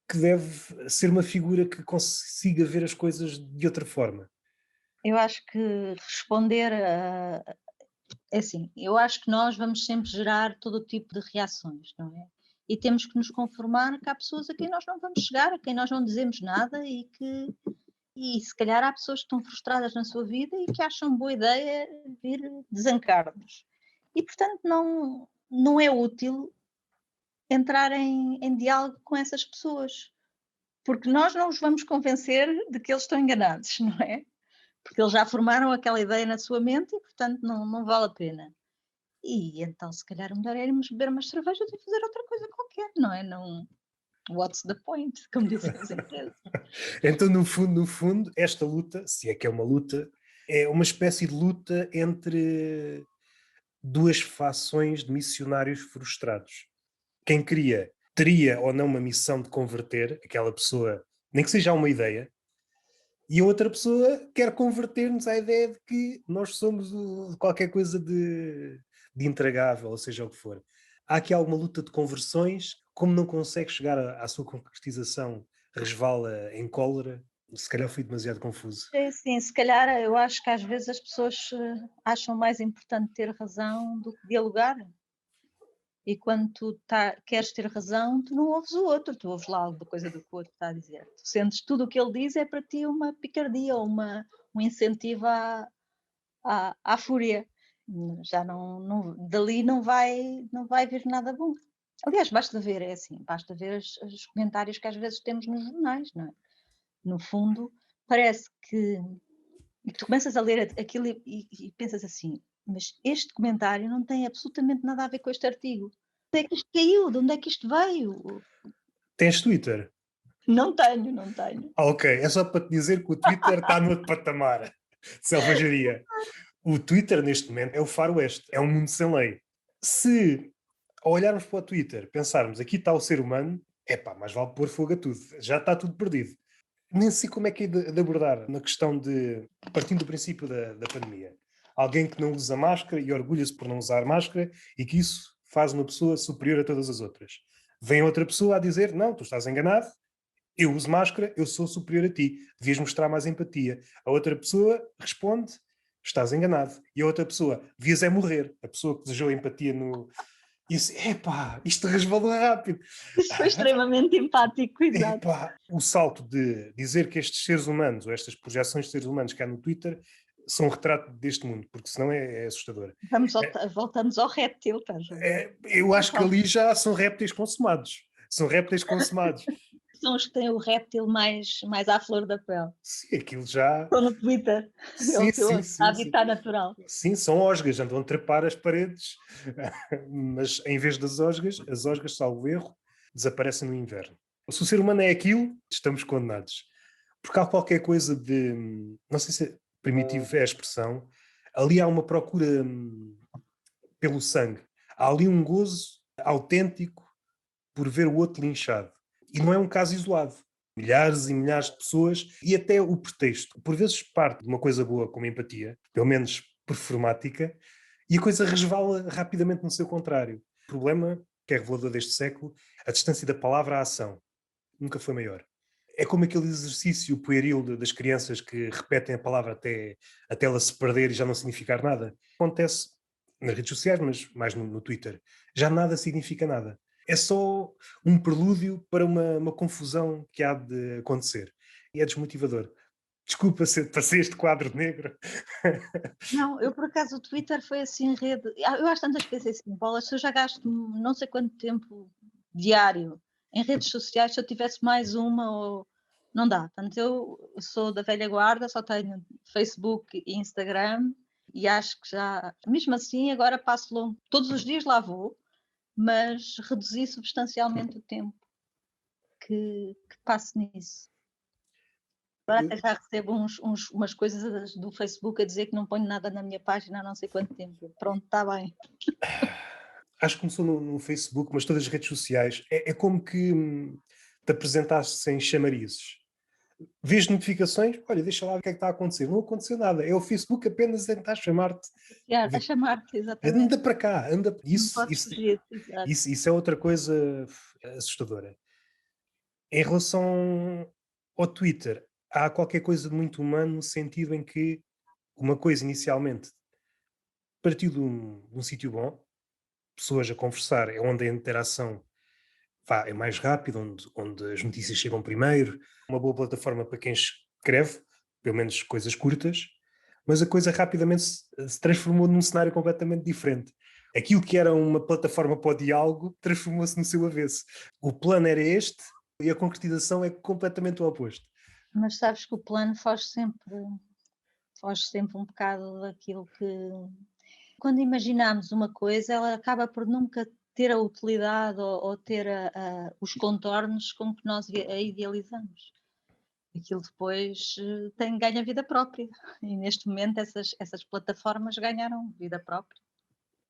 que deve ser uma figura que consiga ver as coisas de outra forma. Eu acho que responder é assim, eu acho que nós vamos sempre gerar todo o tipo de reações, não é? E temos que nos conformar que há pessoas a quem nós não vamos chegar, a quem nós não dizemos nada e se calhar há pessoas que estão frustradas na sua vida e que acham boa ideia vir desancar-nos. E portanto não é útil entrar em diálogo com essas pessoas, porque nós não os vamos convencer de que eles estão enganados, não é? Porque eles já formaram aquela ideia na sua mente e, portanto, não vale a pena. E então, se calhar, o melhor é irmos beber umas cervejas e fazer outra coisa qualquer, não é? Não, what's the point, como dizem os ingleses. Então, no fundo, esta luta, se é que é uma luta, é uma espécie de luta entre duas fações de missionários frustrados. Quem queria teria ou não uma missão de converter aquela pessoa, nem que seja uma ideia, e a outra pessoa quer converter-nos à ideia de que nós somos qualquer coisa de intragável, ou seja o que for. Há aqui alguma luta de conversões, como não consegue chegar à sua concretização, resvala em cólera. Se calhar fui demasiado confuso. É assim, se calhar eu acho que às vezes as pessoas acham mais importante ter razão do que dialogar. E quando tu queres ter razão, tu não ouves o outro, tu ouves lá alguma coisa do que o outro está a dizer. Tu sentes tudo o que ele diz é para ti uma picardia ou um incentivo à fúria. Já dali não vai vir nada bom. Aliás, basta ver, é assim, basta ver os comentários que às vezes temos nos jornais, não é? No fundo, parece que e tu começas a ler aquilo e pensas assim, mas este comentário não tem absolutamente nada a ver com este artigo. De onde é que isto caiu? De onde é que isto veio? Tens Twitter? Não tenho, não tenho. Ok, é só para te dizer que o Twitter está no outro patamar de selvageria. O Twitter, neste momento, é o Far West, é um mundo sem lei. Se, ao olharmos para o Twitter, pensarmos aqui está o ser humano, epá, mais vale pôr fogo a tudo, já está tudo perdido. Nem sei como é que é de abordar na questão de, partindo do princípio da pandemia, alguém que não usa máscara e orgulha-se por não usar máscara e que isso faz uma pessoa superior a todas as outras. Vem outra pessoa a dizer, não, tu estás enganado, eu uso máscara, eu sou superior a ti, devias mostrar mais empatia. A outra pessoa responde, estás enganado. E a outra pessoa, devias é morrer. A pessoa que desejou empatia no... E assim, epá, isto resvalou rápido. Isso foi extremamente empático, exato. Epá, o salto de dizer que estes seres humanos, ou estas projeções de seres humanos que há no Twitter, são um retrato deste mundo, porque senão é assustador. Voltamos ao réptil, estás a ver? Eu acho que ali já são répteis consumados. São répteis consumados. São os que têm o réptil mais à flor da pele. Sim, aquilo já. Estão no Twitter. É Sim, o seu sim, sim, sim. habitat natural. Sim, são osgas, andam a trepar as paredes, mas em vez das osgas, as osgas, salvo erro, desaparecem no inverno. Se o ser humano é aquilo, estamos condenados. Porque há qualquer coisa de, não sei se primitivo é a expressão, ali há uma procura pelo sangue. Há ali um gozo autêntico por ver o outro linchado. E não é um caso isolado. Milhares e milhares de pessoas, e até o pretexto, por vezes parte de uma coisa boa como empatia, pelo menos performática, e a coisa resvala rapidamente no seu contrário. O problema, que é revelador deste século, a distância da palavra à ação nunca foi maior. É como aquele exercício pueril das crianças que repetem a palavra até ela se perder e já não significar nada. Acontece nas redes sociais, mas mais no Twitter. Já nada significa nada. É só um prelúdio para uma confusão que há de acontecer. E é desmotivador. Desculpa se passei este quadro negro. Não, eu por acaso o Twitter foi assim rede. Eu às tantas pensei assim, bolas, se eu já gasto não sei quanto tempo diário em redes sociais, se eu tivesse mais uma ou. Não dá. Portanto, eu sou da velha guarda, só tenho Facebook e Instagram e acho que já. Mesmo assim, agora passo longo. Todos os dias lá vou, mas reduzi substancialmente o tempo que passo nisso. Agora até já recebo umas coisas do Facebook a dizer que não ponho nada na minha página há não sei quanto tempo. Pronto, está bem. Acho que começou no Facebook, mas todas as redes sociais. É como que te apresentaste sem chamarizes. Vês notificações, olha, deixa lá ver o que é que está a acontecer. Não aconteceu nada. É o Facebook apenas a tentar chamar-te. A chamar-te, Anda exatamente. para cá, anda. Não Isso, podes isso, fugir, exato. isso é outra coisa assustadora. Em relação ao Twitter, há qualquer coisa de muito humano no sentido em que uma coisa inicialmente partiu de um sítio bom, pessoas a conversar, é onde a interação é mais rápida, onde as notícias chegam primeiro, uma boa plataforma para quem escreve, pelo menos coisas curtas, mas a coisa rapidamente se transformou num cenário completamente diferente. Aquilo que era uma plataforma para o diálogo transformou-se no seu avesso. O plano era este e a concretização é completamente o oposto. Mas sabes que o plano foge sempre um bocado daquilo que. Quando imaginamos uma coisa, ela acaba por nunca ter a utilidade ou ter os contornos com que nós a idealizamos. Aquilo depois ganha vida própria. E neste momento essas plataformas ganharam vida própria.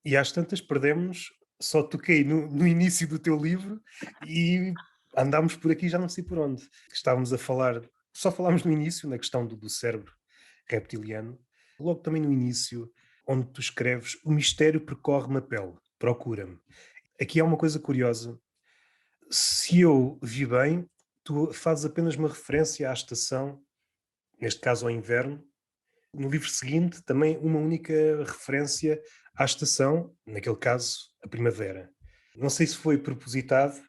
E às tantas perdemos, só toquei no início do teu livro e andámos por aqui já não sei por onde. Estávamos a falar, só falámos no início, na questão do cérebro reptiliano, logo também no início, onde tu escreves, o mistério percorre-me a pele, procura-me. Aqui há uma coisa curiosa, se eu vi bem, tu fazes apenas uma referência à estação, neste caso ao inverno. No livro seguinte, também uma única referência à estação, naquele caso, a primavera. Não sei se foi propositado,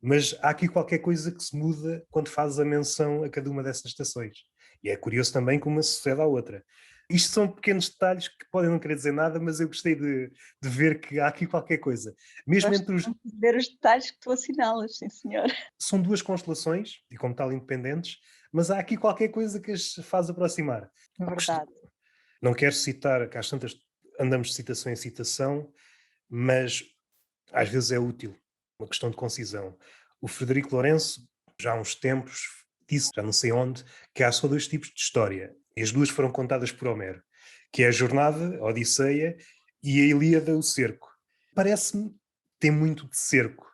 mas há aqui qualquer coisa que se muda quando fazes a menção a cada uma dessas estações. E é curioso também como uma sucede à outra. Isto são pequenos detalhes que podem não querer dizer nada, mas eu gostei de ver que há aqui qualquer coisa. Mesmo Gosto entre os... muito de ver os detalhes que tu assinalas, sim senhor. São duas constelações, e como tal independentes, mas há aqui qualquer coisa que as faz aproximar. É verdade. Não quero citar, que às tantas andamos de citação em citação, mas às vezes é útil, uma questão de concisão. O Frederico Lourenço já há uns tempos, disse, já não sei onde, que há só dois tipos de história. E as duas foram contadas por Homero, que é a Jornada, a Odisseia, e a Ilíada, o Cerco. Parece-me ter muito de cerco.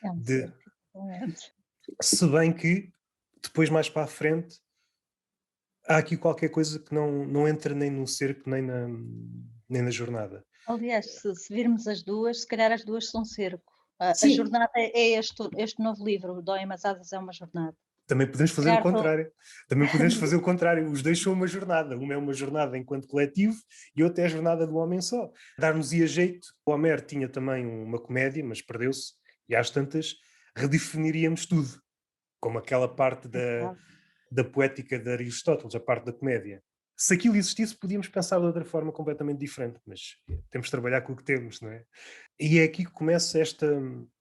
É um De, cerco, exatamente. se bem que, depois mais para a frente, há aqui qualquer coisa que não entra nem no cerco, nem na jornada. Aliás, se virmos as duas, se calhar as duas são cerco. A Sim, jornada é este novo livro, o Doem as Asas é uma jornada. também podemos Se fazer o calhar estou contrário. Também podemos fazer o contrário. Os dois são uma jornada. Uma é uma jornada enquanto coletivo e outra é a jornada do homem só. Dar-nos-ia jeito. O Homero tinha também uma comédia, mas perdeu-se. E às tantas, redefiniríamos tudo. Como aquela parte da, verdade. da poética de Aristóteles, a parte da comédia. Se aquilo existisse, podíamos pensar de outra forma completamente diferente. Mas temos de trabalhar com o que temos, não é? E é aqui que começa esta,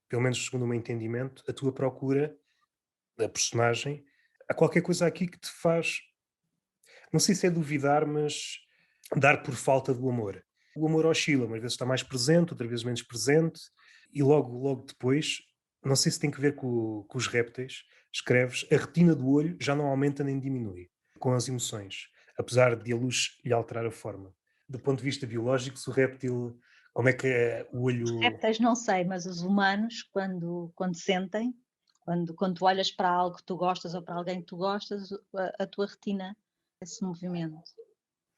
pelo menos segundo o meu entendimento, a tua procura da personagem. Há qualquer coisa aqui que te faz, não sei se é duvidar, mas dar por falta do amor. O amor oscila, umas vezes está mais presente, outras vezes menos presente, e logo depois, não sei se tem que ver com os répteis, escreves, a retina do olho já não aumenta nem diminui com as emoções, apesar de a luz lhe alterar a forma. Do ponto de vista biológico, se o réptil, como é que é o Os olho. répteis não sei, mas os humanos, quando sentem, quando tu olhas para algo que tu gostas ou para alguém que tu gostas, a tua retina, esse movimento,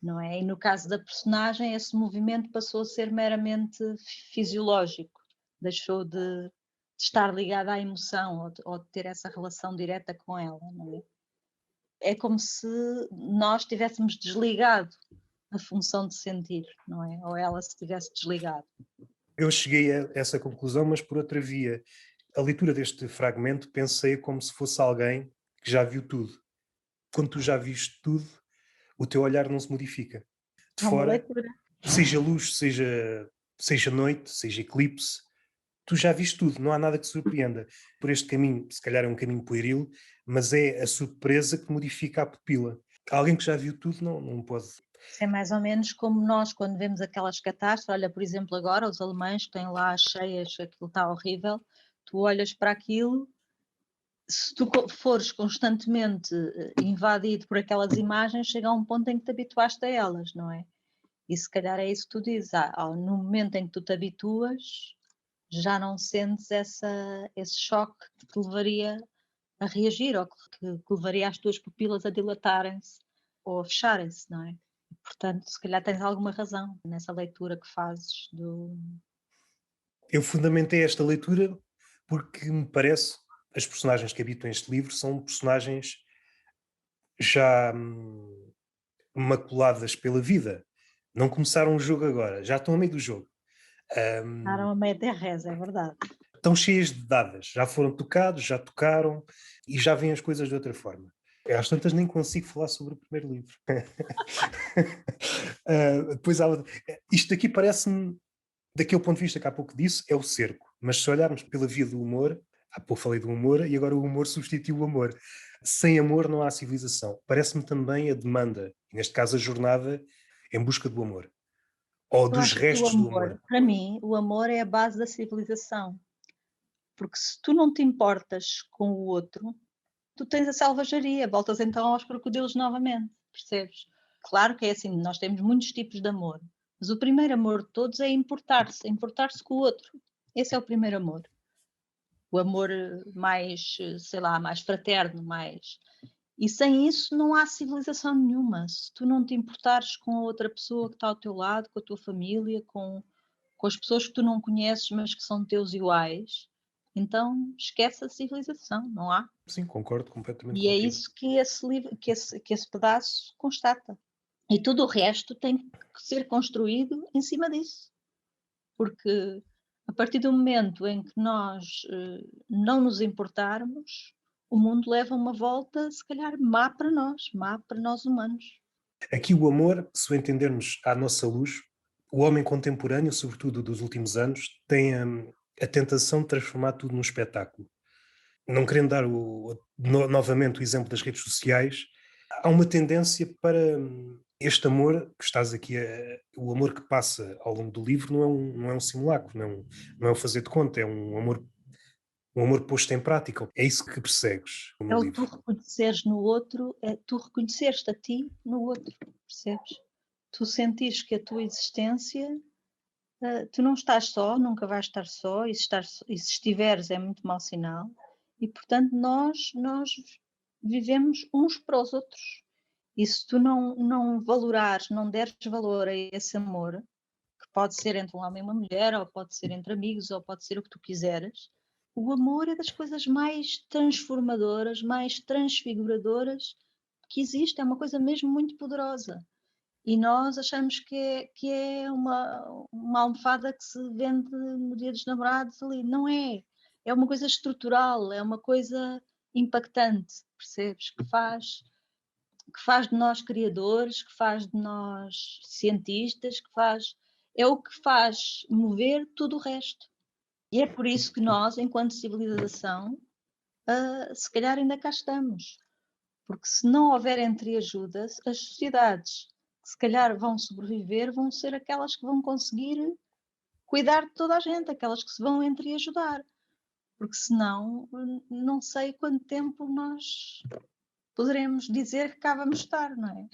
não é? E no caso da personagem, esse movimento passou a ser meramente fisiológico, deixou de estar ligado à emoção ou de ter essa relação direta com ela, não é? É como se nós tivéssemos desligado a função de sentir, não é? Ou ela se tivesse desligado. Eu cheguei a essa conclusão, mas por outra via. A leitura deste fragmento pensei como se fosse alguém que já viu tudo. Quando tu já viste tudo, o teu olhar não se modifica. De É uma fora, leitura. seja luz, seja noite, seja eclipse, tu já viste tudo, não há nada que te surpreenda. Por este caminho, se calhar é um caminho pueril, mas é a surpresa que modifica a pupila. Alguém que já viu tudo não pode. Isso é mais ou menos como nós, quando vemos aquelas catástrofes, olha, por exemplo, agora os alemães que têm lá as cheias, aquilo está horrível, tu olhas para aquilo, se tu fores constantemente invadido por aquelas imagens, chega a um ponto em que te habituaste a elas, não é? E se calhar é isso que tu dizes, no momento em que tu te habituas, já não sentes esse choque que te levaria a reagir ou que levaria as tuas pupilas a dilatarem-se ou a fecharem-se, não é? Portanto, se calhar tens alguma razão nessa leitura que fazes do. Eu fundamentei esta leitura porque me parece as personagens que habitam este livro são personagens já maculadas pela vida. Não começaram o jogo agora, já estão a meio do jogo. Daram a meia reza, é verdade. Estão cheias de dadas, já foram tocados, já tocaram e já veem as coisas de outra forma. Eu, às tantas nem consigo falar sobre o primeiro livro. Depois isto aqui parece-me, daquele ponto de vista que há pouco disse, é o cerco. Mas se olharmos pela via do humor, há pouco falei do humor e agora o humor substitui o amor. Sem amor não há civilização. Parece-me também a demanda, e neste caso a jornada em busca do amor. Ou Eu dos acho que o restos do amor. amor, para mim, o amor é a base da civilização. Porque se tu não te importas com o outro, tu tens a selvageria, voltas então aos crocodilos novamente, percebes? Claro que é assim, nós temos muitos tipos de amor, mas o primeiro amor de todos é importar-se com o outro. Esse é o primeiro amor. O amor mais, sei lá, mais fraterno, mais. E sem isso não há civilização nenhuma. Se tu não te importares com a outra pessoa que está ao teu lado, com a tua família, com as pessoas que tu não conheces, mas que são teus iguais, então esquece a civilização, não há. Sim, concordo completamente E é contigo. isso que esse livro, que esse pedaço constata. E tudo o resto tem que ser construído em cima disso. Porque a partir do momento em que nós não nos importarmos, o mundo leva uma volta, se calhar, má para nós humanos. Aqui o amor, se o entendermos à nossa luz, o homem contemporâneo, sobretudo dos últimos anos, tem a tentação de transformar tudo num espetáculo. Não querendo dar novamente o exemplo das redes sociais, há uma tendência para este amor que estás aqui, o amor que passa ao longo do livro não é um simulacro, não é um fazer de conta, é um amor um amor posto em prática. É isso que persegues É no o tu livro. reconheceres no outro, é tu reconheceres-te a ti no outro, percebes? Tu sentires que a tua existência, tu não estás só, nunca vais estar só, e se estiveres é muito mau sinal, e portanto nós vivemos uns para os outros. E se tu não valorares, não deres valor a esse amor, que pode ser entre um homem e uma mulher, ou pode ser entre amigos, ou pode ser o que tu quiseres, o amor é das coisas mais transformadoras, mais transfiguradoras que existe, é uma coisa mesmo muito poderosa. E nós achamos que é uma almofada que se vende no Dia dos Namorados ali. Não é. É uma coisa estrutural, é uma coisa impactante, percebes? Que faz de nós criadores, que faz de nós cientistas, é o que faz mover tudo o resto. E é por isso que nós, enquanto civilização, se calhar ainda cá estamos. Porque se não houver entreajuda, as sociedades que se calhar vão sobreviver vão ser aquelas que vão conseguir cuidar de toda a gente, aquelas que se vão entreajudar. Porque senão, não sei quanto tempo nós poderemos dizer que cá vamos estar, não é?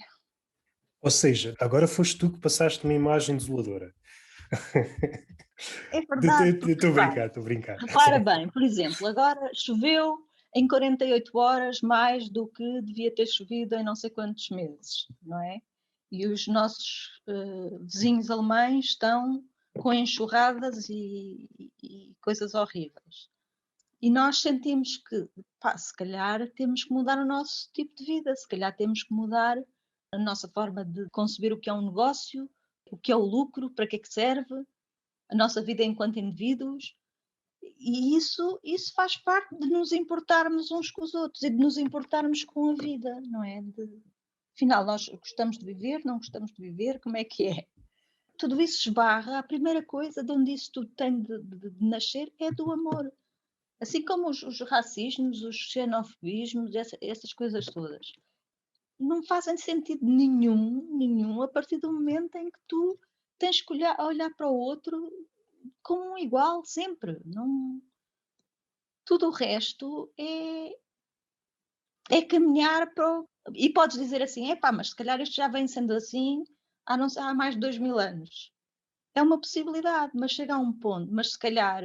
Ou seja, agora foste tu que passaste uma imagem desoladora. É verdade, porque Estou a repara, brincar, estou a brincar. repara bem, por exemplo, agora choveu em 48 horas mais do que devia ter chovido em não sei quantos meses, não é? E os nossos vizinhos alemães estão com enxurradas e coisas horríveis. E nós sentimos que, pá, se calhar temos que mudar o nosso tipo de vida, se calhar temos que mudar a nossa forma de conceber o que é um negócio, o que é o lucro, para que é que serve, a nossa vida enquanto indivíduos. E isso faz parte de nos importarmos uns com os outros e de nos importarmos com a vida, não é? Afinal, nós gostamos de viver, não gostamos de viver, como é que é? Tudo isso esbarra, a primeira coisa de onde isso tudo tem de nascer é do amor. Assim como os racismos, os xenofobismos, essas coisas todas. Não fazem sentido nenhum, a partir do momento em que tu tens que olhar para o outro como um igual, sempre. Não, tudo o resto é caminhar para o. E podes dizer assim: epá, mas se calhar isto já vem sendo assim há mais de 2000 anos. É uma possibilidade, mas chega a um ponto. Mas se calhar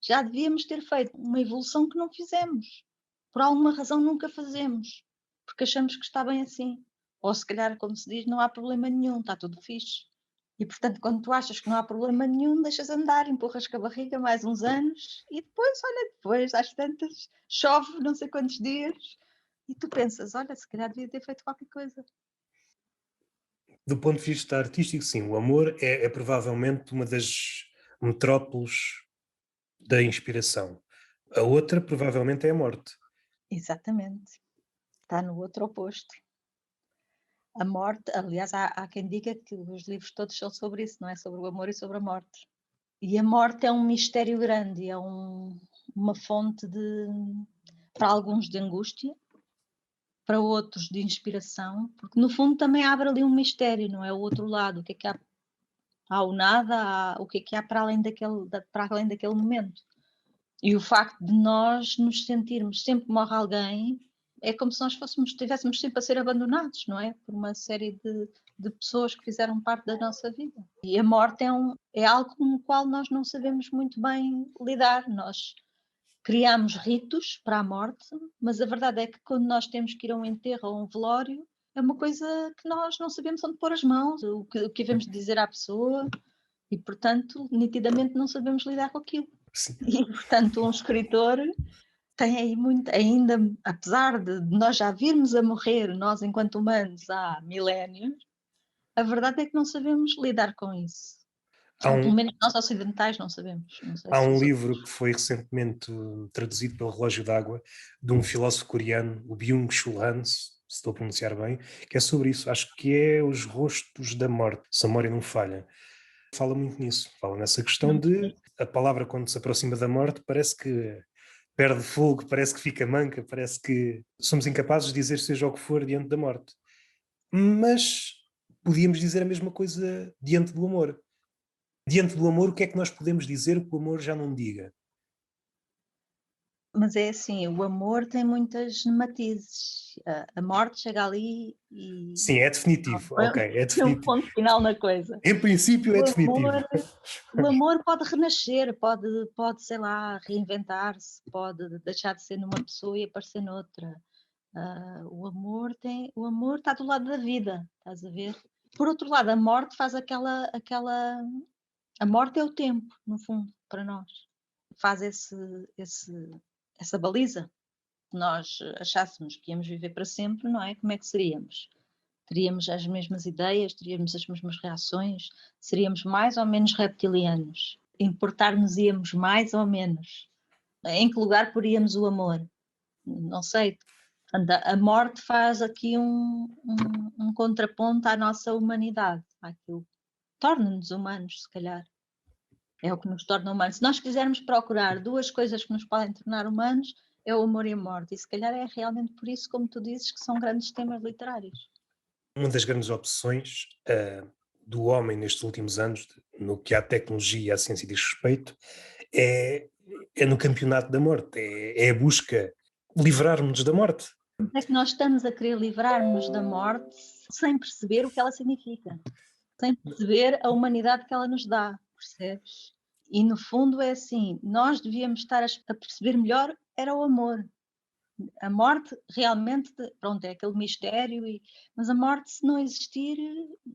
já devíamos ter feito uma evolução que não fizemos. Por alguma razão nunca fazemos, porque achamos que está bem assim. Ou se calhar, como se diz, não há problema nenhum, está tudo fixe. E portanto, quando tu achas que não há problema nenhum, deixas andar, empurras com a barriga mais uns anos e depois, olha, depois às tantas chove não sei quantos dias e tu pensas, olha, se calhar devia ter feito qualquer coisa. Do ponto de vista artístico, sim, o amor é provavelmente uma das metrópoles da inspiração. A outra, provavelmente, é a morte. Exatamente, está no outro oposto. A morte, aliás, há quem diga que os livros todos são sobre isso, não é? Sobre o amor e sobre a morte. E a morte é um mistério grande, uma fonte para alguns de angústia, para outros de inspiração, porque no fundo também abre ali um mistério, não é? O outro lado, o que é que há o nada, o que é que há para além daquele momento. E o facto de nós nos sentirmos sempre que morre alguém, é como se nós estivéssemos sempre a ser abandonados, não é? Por uma série de pessoas que fizeram parte da nossa vida. E a morte é algo com o qual nós não sabemos muito bem lidar. Nós criamos ritos para a morte, mas a verdade é que quando nós temos que ir a um enterro ou a um velório, é uma coisa que nós não sabemos onde pôr as mãos, o que devemos dizer à pessoa, e portanto, nitidamente não sabemos lidar com aquilo. Sim. E portanto, um escritor tem aí muito, ainda, apesar de nós já virmos a morrer, nós enquanto humanos, há milénios, a verdade é que não sabemos lidar com isso. Há Ou pelo um, menos nós ocidentais não sabemos. Não sei há se um os livro outros. que foi recentemente traduzido pelo Relógio d'Água, de um filósofo coreano, o Byung-Chul Han, se estou a pronunciar bem, que é sobre isso. Acho que é Os Rostos da Morte, se a memória não falha. Fala muito nisso, fala nessa questão Não de conheço. a palavra quando se aproxima da morte parece que perde fogo, parece que fica manca, parece que somos incapazes de dizer seja o que for diante da morte. Mas podíamos dizer a mesma coisa diante do amor. Diante do amor, o que é que nós podemos dizer que o amor já não diga? Mas é assim, o amor tem muitas matizes. A morte chega ali e Sim, é definitivo. põe Ok, é põe um definitivo. ponto final na coisa. Em princípio é O definitivo. amor o amor pode renascer, pode, sei lá, reinventar-se, pode deixar de ser numa pessoa e aparecer noutra. O amor está do lado da vida, estás a ver? Por outro lado, a morte faz aquela a morte é o tempo, no fundo, para nós. Faz essa baliza. Se nós achássemos que íamos viver para sempre, não é? Como é que seríamos? Teríamos as mesmas ideias, teríamos as mesmas reações, seríamos mais ou menos reptilianos, importar-nos-íamos mais ou menos. Em que lugar poríamos o amor? Não sei. A morte faz aqui um contraponto à nossa humanidade, àquilo. Torna-nos humanos, se calhar. É o que nos torna humanos. Se nós quisermos procurar duas coisas que nos podem tornar humanos, é o amor e a morte. E se calhar é realmente por isso, como tu dizes, que são grandes temas literários. Uma das grandes opções do homem nestes últimos anos, no que à tecnologia e à ciência diz respeito, é, é no campeonato da morte, é a busca de livrar-nos da morte. É que nós estamos a querer livrar-nos da morte sem perceber o que ela significa, sem perceber a humanidade que ela nos dá, percebes? E no fundo é assim, nós devíamos estar a perceber melhor era o amor. A morte realmente, pronto, é aquele mistério, mas a morte, se não existir,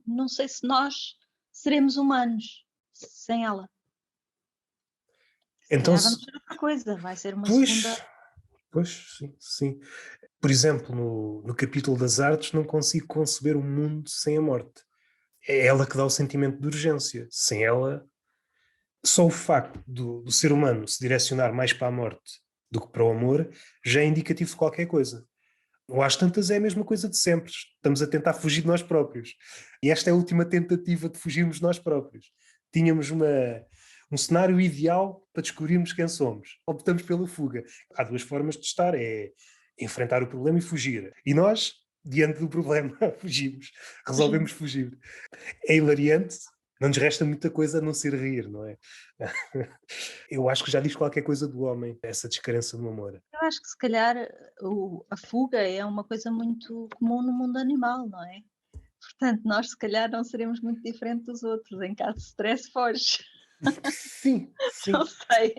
não sei se nós seremos humanos sem ela. Se Então, calhar vamos ser outra coisa, vai ser uma segunda. pois, pois, sim, sim. Por exemplo, no capítulo das artes, não consigo conceber um mundo sem a morte. É ela que dá o sentimento de urgência. Sem ela, só o facto do ser humano se direcionar mais para a morte do que para o amor já é indicativo de qualquer coisa. Ou às tantas é a mesma coisa de sempre. Estamos a tentar fugir de nós próprios. E esta é a última tentativa de fugirmos de nós próprios. Tínhamos um cenário ideal para descobrirmos quem somos. Optamos pela fuga. Há duas formas de estar: é enfrentar o problema e fugir. E nós, diante do problema, fugimos. Resolvemos fugir. É hilariante. Não nos resta muita coisa a não ser rir, não é? Eu acho que já diz qualquer coisa do homem, essa descrença no amor. Eu acho que se calhar a fuga é uma coisa muito comum no mundo animal, não é? Portanto, nós se calhar não seremos muito diferentes dos outros. Em caso de stress, foges. Sim, Não sim. sei.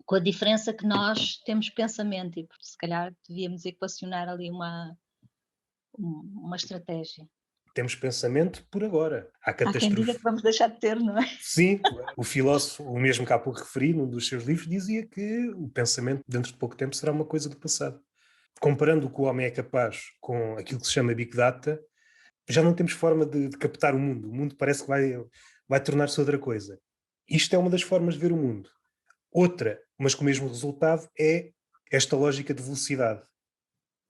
Com a diferença que nós temos pensamento e se calhar devíamos equacionar ali uma estratégia. Temos pensamento por agora. Há Há quem diga catástrofe. que vamos deixar de ter, não é? Sim, o filósofo, o mesmo que há pouco referi, num dos seus livros, dizia que o pensamento, dentro de pouco tempo, será uma coisa do passado. Comparando o que o homem é capaz com aquilo que se chama Big Data, já não temos forma de captar o mundo. O mundo parece que vai tornar-se outra coisa. Isto é uma das formas de ver o mundo. Outra, mas com o mesmo resultado, é esta lógica de velocidade.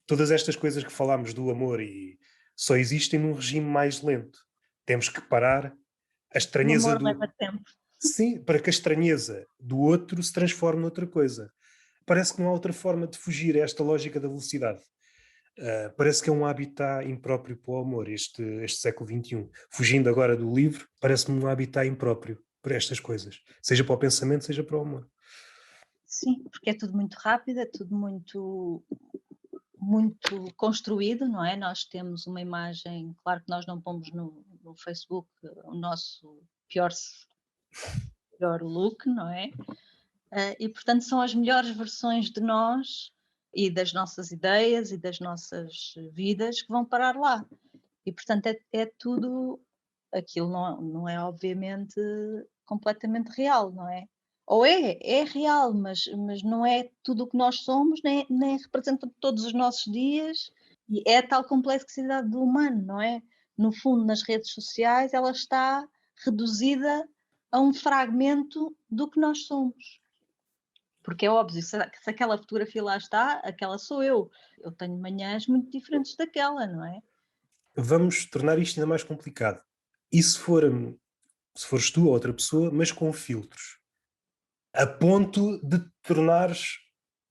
Todas estas coisas que falámos do amor e só existem num regime mais lento. Temos que parar a O estranheza amor do. leva tempo. Sim, para que a estranheza do outro se transforme noutra coisa. Parece que não há outra forma de fugir a esta lógica da velocidade. Parece que é um habitat impróprio para o amor, este século XXI. Fugindo agora do livro, parece-me um habitat impróprio para estas coisas. Seja para o pensamento, seja para o amor. Sim, porque é tudo muito rápido, é tudo muito construído, não é? Nós temos uma imagem, claro que nós não pomos no Facebook o nosso pior look, não é? E portanto são as melhores versões de nós e das nossas ideias e das nossas vidas que vão parar lá. E portanto é tudo, aquilo não é obviamente completamente real, não é? Ou é real, mas não é tudo o que nós somos, nem representa todos os nossos dias, e é a tal complexidade do humano, não é? No fundo, nas redes sociais, ela está reduzida a um fragmento do que nós somos. Porque é óbvio, se aquela fotografia lá está, aquela sou eu. Eu tenho manhãs muito diferentes daquela, não é? Vamos tornar isto ainda mais complicado. E se fores tu ou outra pessoa, mas com filtros, a ponto de te tornares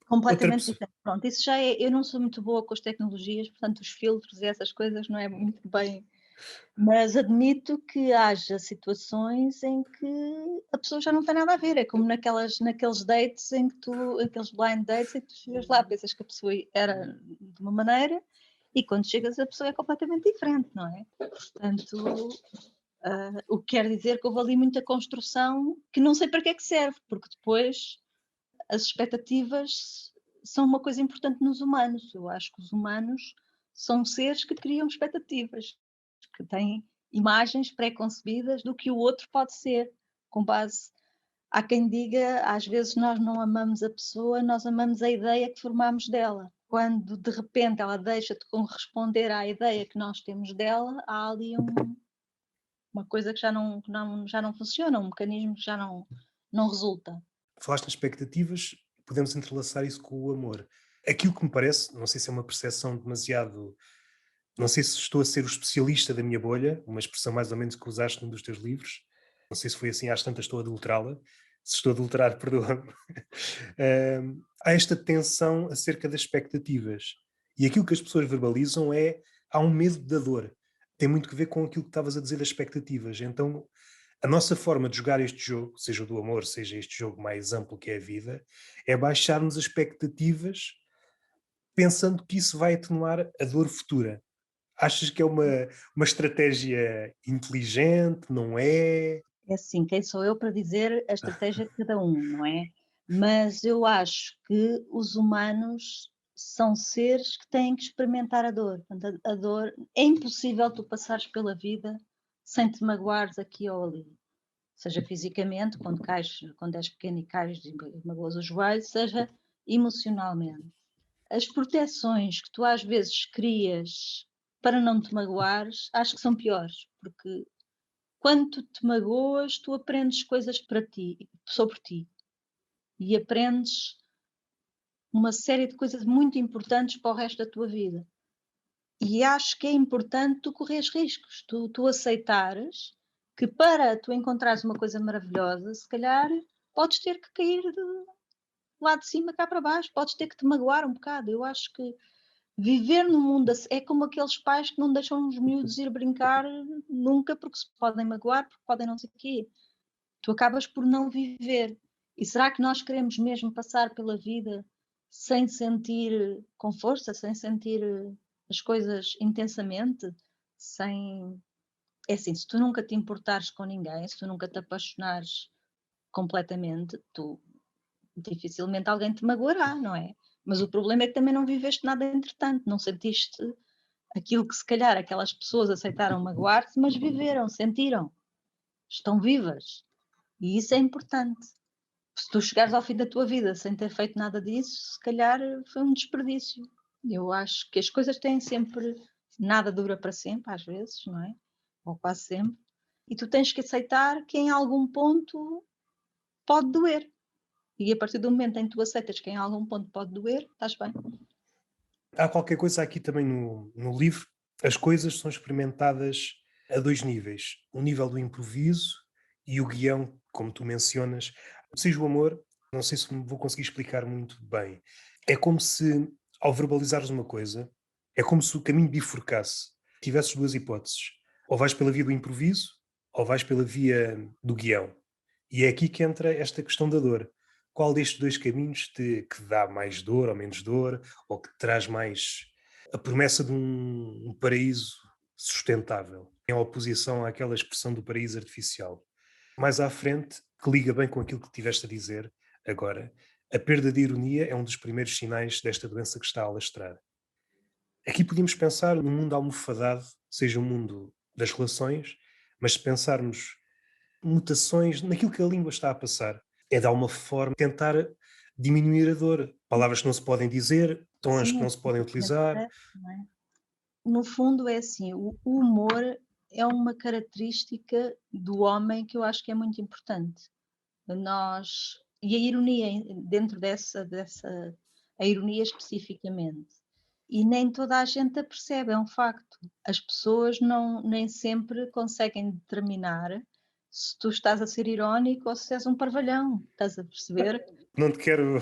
outra Completamente pessoa. diferente. Pronto, isso já é. Eu não sou muito boa com as tecnologias, portanto, os filtros e essas coisas não é muito bem. Mas admito que haja situações em que a pessoa já não tem nada a ver, é como naqueles dates em que aqueles blind dates em que tu chegas lá, pensas que a pessoa era de uma maneira e quando chegas a pessoa é completamente diferente, não é? Portanto, o que quer dizer que houve ali muita construção que não sei para que é que serve, porque depois as expectativas são uma coisa importante nos humanos. Eu acho que os humanos são seres que criam expectativas, que têm imagens pré-concebidas do que o outro pode ser, com base. Há quem diga, às vezes nós não amamos a pessoa, nós amamos a ideia que formamos dela. Quando de repente ela deixa de corresponder à ideia que nós temos dela, há ali uma coisa que já não funciona, um mecanismo que já não resulta. Falaste nas expectativas, podemos entrelaçar isso com o amor. Aquilo que me parece, não sei se é uma percepção demasiado. Não sei se estou a ser o especialista da minha bolha, uma expressão mais ou menos que usaste num dos teus livros. Não sei se foi assim, às tantas estou a adulterá-la. Se estou a adulterar, perdoa-me. Há esta tensão acerca das expectativas. E aquilo que as pessoas verbalizam é, há um medo da dor. Tem muito que ver com aquilo que estavas a dizer das expectativas. Então, a nossa forma de jogar este jogo, seja o do amor, seja este jogo mais amplo que é a vida, é baixarmos as expectativas pensando que isso vai atenuar a dor futura. Achas que é uma estratégia inteligente, não é? É assim, quem sou eu para dizer a estratégia de cada um, não é? Mas eu acho que os humanos são seres que têm que experimentar a dor. Portanto, a dor é impossível tu passares pela vida sem te magoares aqui ou ali. Seja fisicamente, quando cais, quando és pequeno e cais e magoas o joelho, seja emocionalmente. As proteções que tu às vezes crias para não te magoares, acho que são piores, porque quando tu te magoas, tu aprendes coisas para ti, sobre ti, e aprendes uma série de coisas muito importantes para o resto da tua vida. E acho que é importante tu correres riscos, tu aceitares que para tu encontrares uma coisa maravilhosa, se calhar podes ter que cair de lá de cima cá para baixo, podes ter que te magoar um bocado. Eu acho que viver no mundo é como aqueles pais que não deixam os miúdos ir brincar nunca porque se podem magoar, porque podem não sei o quê. Tu acabas por não viver. E será que nós queremos mesmo passar pela vida sem sentir com força, sem sentir as coisas intensamente? Sem. É assim, se tu nunca te importares com ninguém, se tu nunca te apaixonares completamente, tu dificilmente alguém te magoará, não é? Mas o problema é que também não viveste nada entretanto, não sentiste aquilo que se calhar aquelas pessoas aceitaram magoar-te, mas viveram, sentiram, estão vivas. E isso é importante. Se tu chegares ao fim da tua vida sem ter feito nada disso, se calhar foi um desperdício. Eu acho que as coisas têm sempre, nada dura para sempre, às vezes, não é? Ou quase sempre. E tu tens que aceitar que em algum ponto pode doer. E a partir do momento em que tu aceitas que em algum ponto pode doer, estás bem. Há qualquer coisa aqui também no livro. As coisas são experimentadas a dois níveis. O nível do improviso e o guião, como tu mencionas. Seja o amor, não sei se me vou conseguir explicar muito bem. É como se, ao verbalizares uma coisa, é como se o caminho bifurcasse. Tivesses duas hipóteses. Ou vais pela via do improviso, ou vais pela via do guião. E é aqui que entra esta questão da dor. Qual destes dois caminhos que dá mais dor ou menos dor, ou que traz mais a promessa de um paraíso sustentável, em oposição àquela expressão do paraíso artificial? Mais à frente, que liga bem com aquilo que tiveste a dizer agora, a perda de ironia é um dos primeiros sinais desta doença que está a alastrar. Aqui podíamos pensar num mundo almofadado, seja o mundo das relações, mas se pensarmos mutações naquilo que a língua está a passar, é de alguma forma tentar diminuir a dor. Palavras que não se podem dizer, tons que Sim, é não se podem completamente utilizar. correto, não é? No fundo é assim, o humor é uma característica do homem que eu acho que é muito importante. Nós e a ironia dentro dessa a ironia especificamente. E nem toda a gente a percebe, é um facto. As pessoas não nem sempre conseguem determinar se tu estás a ser irónico ou se és um parvalhão, estás a perceber? Não te quero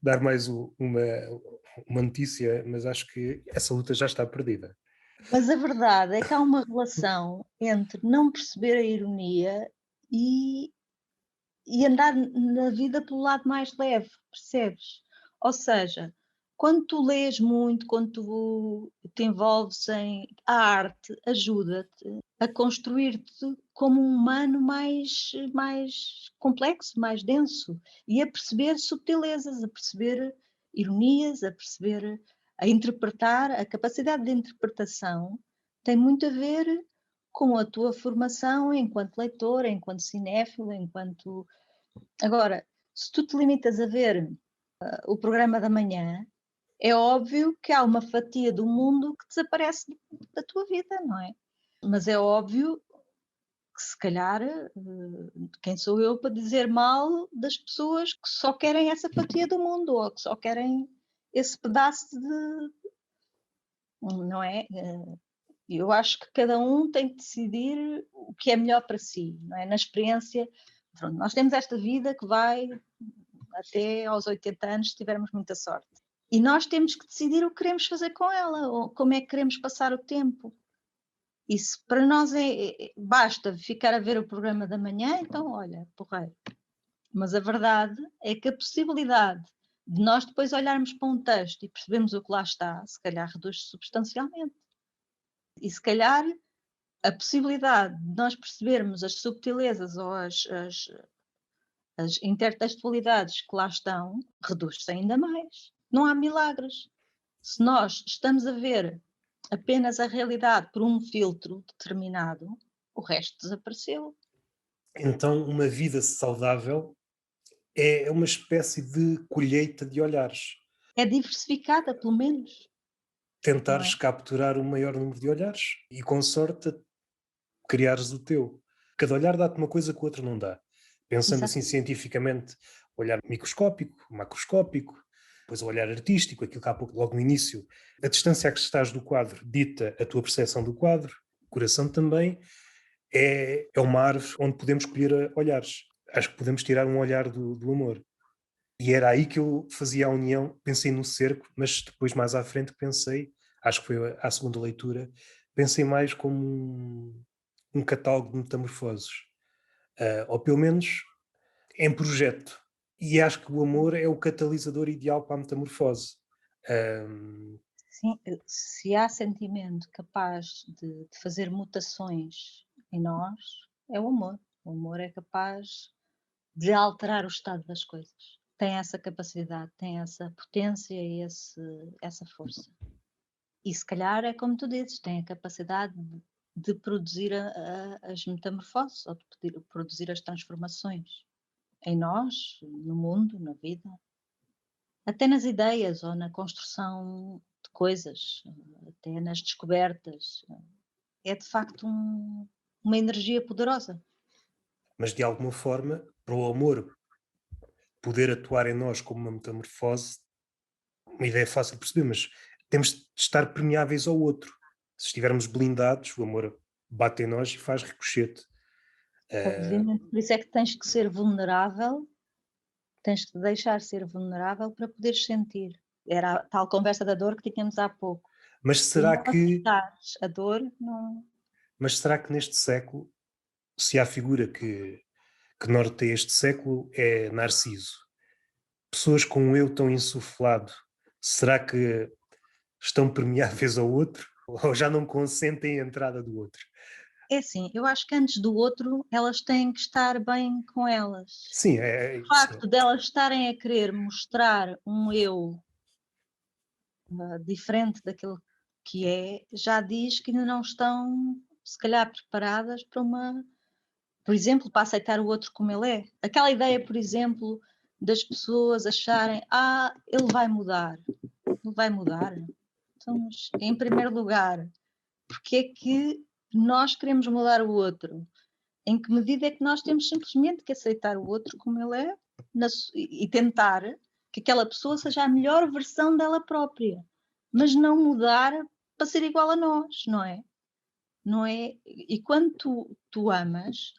dar mais uma notícia, mas acho que essa luta já está perdida. Mas a verdade é que há uma relação entre não perceber a ironia e andar na vida pelo lado mais leve, percebes? Ou seja, quando tu lês muito, quando tu te envolves em a arte ajuda-te a construir-te como um humano mais complexo, mais denso e a perceber subtilezas, a perceber ironias, a perceber, a interpretar. A capacidade de interpretação tem muito a ver com a tua formação enquanto leitor, enquanto cinéfilo, enquanto. Agora, se tu te limitas a ver o programa da manhã, é óbvio que há uma fatia do mundo que desaparece da tua vida, não é? Mas é óbvio que se calhar, quem sou eu para dizer mal das pessoas que só querem essa fatia do mundo ou que só querem esse pedaço de. Não é? Eu acho que cada um tem que decidir o que é melhor para si, não é? Na experiência, pronto, nós temos esta vida que vai até aos 80 anos, se tivermos muita sorte. E nós temos que decidir o que queremos fazer com ela, ou como é que queremos passar o tempo. Isso para nós basta ficar a ver o programa da manhã, então olha, porreiro. Mas a verdade é que a possibilidade de nós depois olharmos para um texto e percebemos o que lá está, se calhar reduz-se substancialmente. E se calhar a possibilidade de nós percebermos as subtilezas ou as intertextualidades que lá estão reduz-se ainda mais. Não há milagres. Se nós estamos a ver apenas a realidade por um filtro determinado, o resto desapareceu. Então, uma vida saudável é uma espécie de colheita de olhares. É diversificada, pelo menos, não Tentares é? capturar o maior número de olhares e, com sorte, criares o teu. Cada olhar dá-te uma coisa que o outro não dá. Pensando assim Exatamente. cientificamente, olhar microscópico, macroscópico, depois o olhar artístico, aquilo que há pouco, logo no início, a distância a que estás do quadro dita a tua percepção do quadro, o coração também, é uma árvore onde podemos escolher olhares. Acho que podemos tirar um olhar do amor. E era aí que eu fazia a união, pensei no cerco, mas depois mais à frente pensei, acho que foi a segunda leitura, pensei mais como um catálogo de metamorfoses, ou pelo menos em projeto. E acho que o amor é o catalisador ideal para a metamorfose. Ahm, Sim, se há sentimento capaz de fazer mutações em nós, é o amor. O amor é capaz de alterar o estado das coisas. Tem essa capacidade, tem essa potência e essa força. E se calhar é como tu dizes, tem a capacidade de produzir as metamorfoses ou de produzir as transformações em nós, no mundo, na vida, até nas ideias ou na construção de coisas, até nas descobertas. É de facto uma energia poderosa. mas de alguma forma, para o amor poder atuar em nós como uma metamorfose, uma ideia fácil de perceber, mas temos de estar permeáveis ao outro. Se estivermos blindados, o amor bate em nós e faz ricochete. Ah, Obviamente, por isso é que tens que ser vulnerável, tens que te deixar ser vulnerável para poderes sentir. Era a tal conversa da dor que tínhamos há pouco. mas Se tu será não que, aceitares a dor, não. mas será que neste século, se há figura que norteia este século, é Narciso? Pessoas com um eu tão insuflado, será que estão permeáveis ao outro? Ou já não consentem a entrada do outro? É assim, eu acho que antes do outro, elas têm que estar bem com elas. Sim, O isso. facto delas estarem a querer mostrar um eu diferente daquilo que é, já diz que ainda não estão, se calhar, preparadas para por exemplo, para aceitar o outro como ele é. Aquela ideia, por exemplo, das pessoas acharem, ele vai mudar. Ele vai mudar. Então, mas, em primeiro lugar, porque é que nós queremos mudar o outro? Em que medida é que nós temos simplesmente que aceitar o outro como ele é e tentar que aquela pessoa seja a melhor versão dela própria, mas não mudar para ser igual a nós, não é? Não é? E quando tu amas,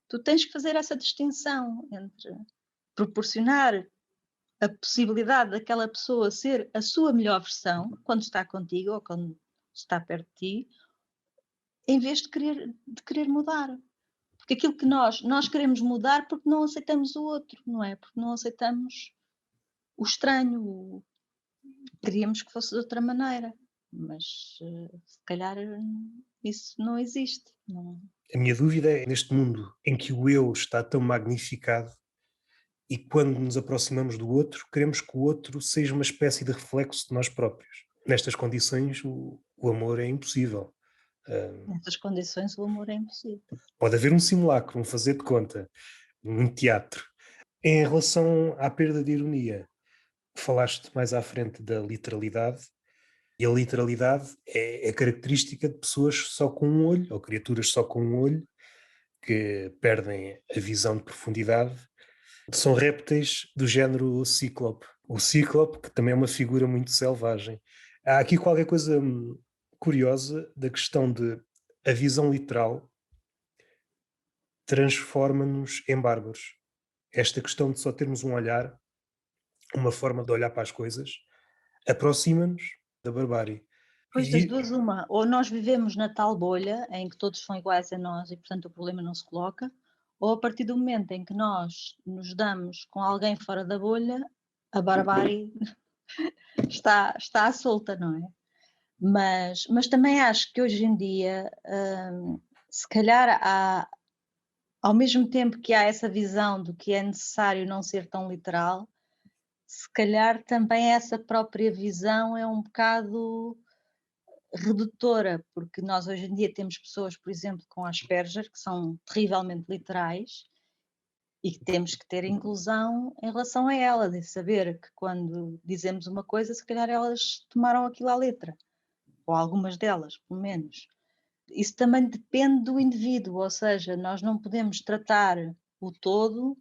tu tens que fazer essa distinção entre proporcionar a possibilidade daquela pessoa ser a sua melhor versão quando está contigo ou quando está perto de ti, em vez de querer mudar. Porque aquilo que nós queremos mudar porque não aceitamos o outro, não é? Porque não aceitamos o estranho, queríamos que fosse de outra maneira, mas se calhar isso não existe. Não. A minha dúvida é, neste mundo em que o eu está tão magnificado, e quando nos aproximamos do outro, queremos que o outro seja uma espécie de reflexo de nós próprios. Nestas condições, o amor é impossível. Nessas condições o amor é impossível. Pode haver um simulacro, um fazer de conta, um teatro. Em relação à perda de ironia, falaste mais à frente da literalidade, e a literalidade é característica de pessoas só com um olho, ou criaturas só com um olho, que perdem a visão de profundidade. São répteis do género cíclope. O cíclope, que também é uma figura muito selvagem. Há aqui qualquer coisa curiosa da questão de a visão literal transforma-nos em bárbaros. Esta questão de só termos um olhar, uma forma de olhar para as coisas, aproxima-nos da barbárie. Pois das E, duas uma, ou nós vivemos na tal bolha em que todos são iguais a nós e portanto o problema não se coloca, ou a partir do momento em que nós nos damos com alguém fora da bolha, a barbárie está à solta, não é? Mas também acho que hoje em dia, se calhar ao mesmo tempo que há essa visão do que é necessário não ser tão literal, se calhar também essa própria visão é um bocado redutora, porque nós hoje em dia temos pessoas, por exemplo, com Asperger, que são terrivelmente literais e que temos que ter inclusão em relação a elas e saber que quando dizemos uma coisa, se calhar elas tomaram aquilo à letra, ou algumas delas, pelo menos. Isso também depende do indivíduo, ou seja, nós não podemos tratar o todo.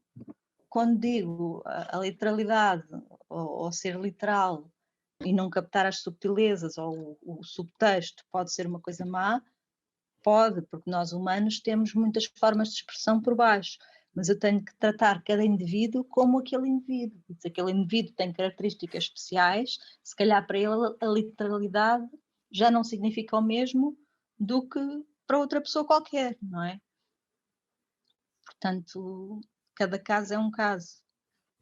Quando digo a literalidade ou ser literal e não captar as subtilezas ou o subtexto pode ser uma coisa má, pode, porque nós humanos temos muitas formas de expressão por baixo, mas eu tenho que tratar cada indivíduo como aquele indivíduo. Se aquele indivíduo tem características especiais, se calhar para ele a literalidade já não significa o mesmo do que para outra pessoa qualquer, não é? Portanto, cada caso é um caso.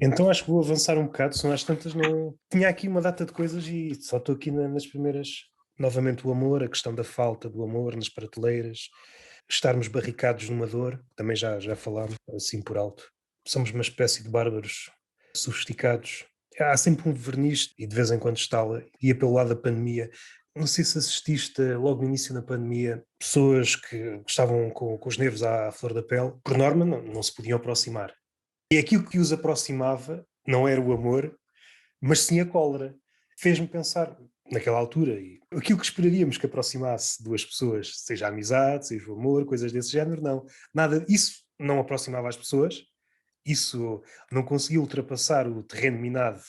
então acho que vou avançar um bocado, senão às tantas não. Tinha aqui uma data de coisas e só estou aqui nas primeiras. Novamente o amor, a questão da falta do amor nas prateleiras, estarmos barricados numa dor, também já falámos, assim por alto. Somos uma espécie de bárbaros sofisticados. Há sempre um verniz e de vez em quando estala. Ia pelo lado da pandemia. Não sei se assististe logo no início da pandemia, pessoas que estavam com os nervos à flor da pele, por norma não se podiam aproximar. E aquilo que os aproximava não era o amor, mas sim a cólera. Fez-me pensar, naquela altura, e aquilo que esperaríamos que aproximasse duas pessoas, seja a amizade, seja o amor, coisas desse género, não. Nada, isso não aproximava as pessoas, isso não conseguiu ultrapassar o terreno minado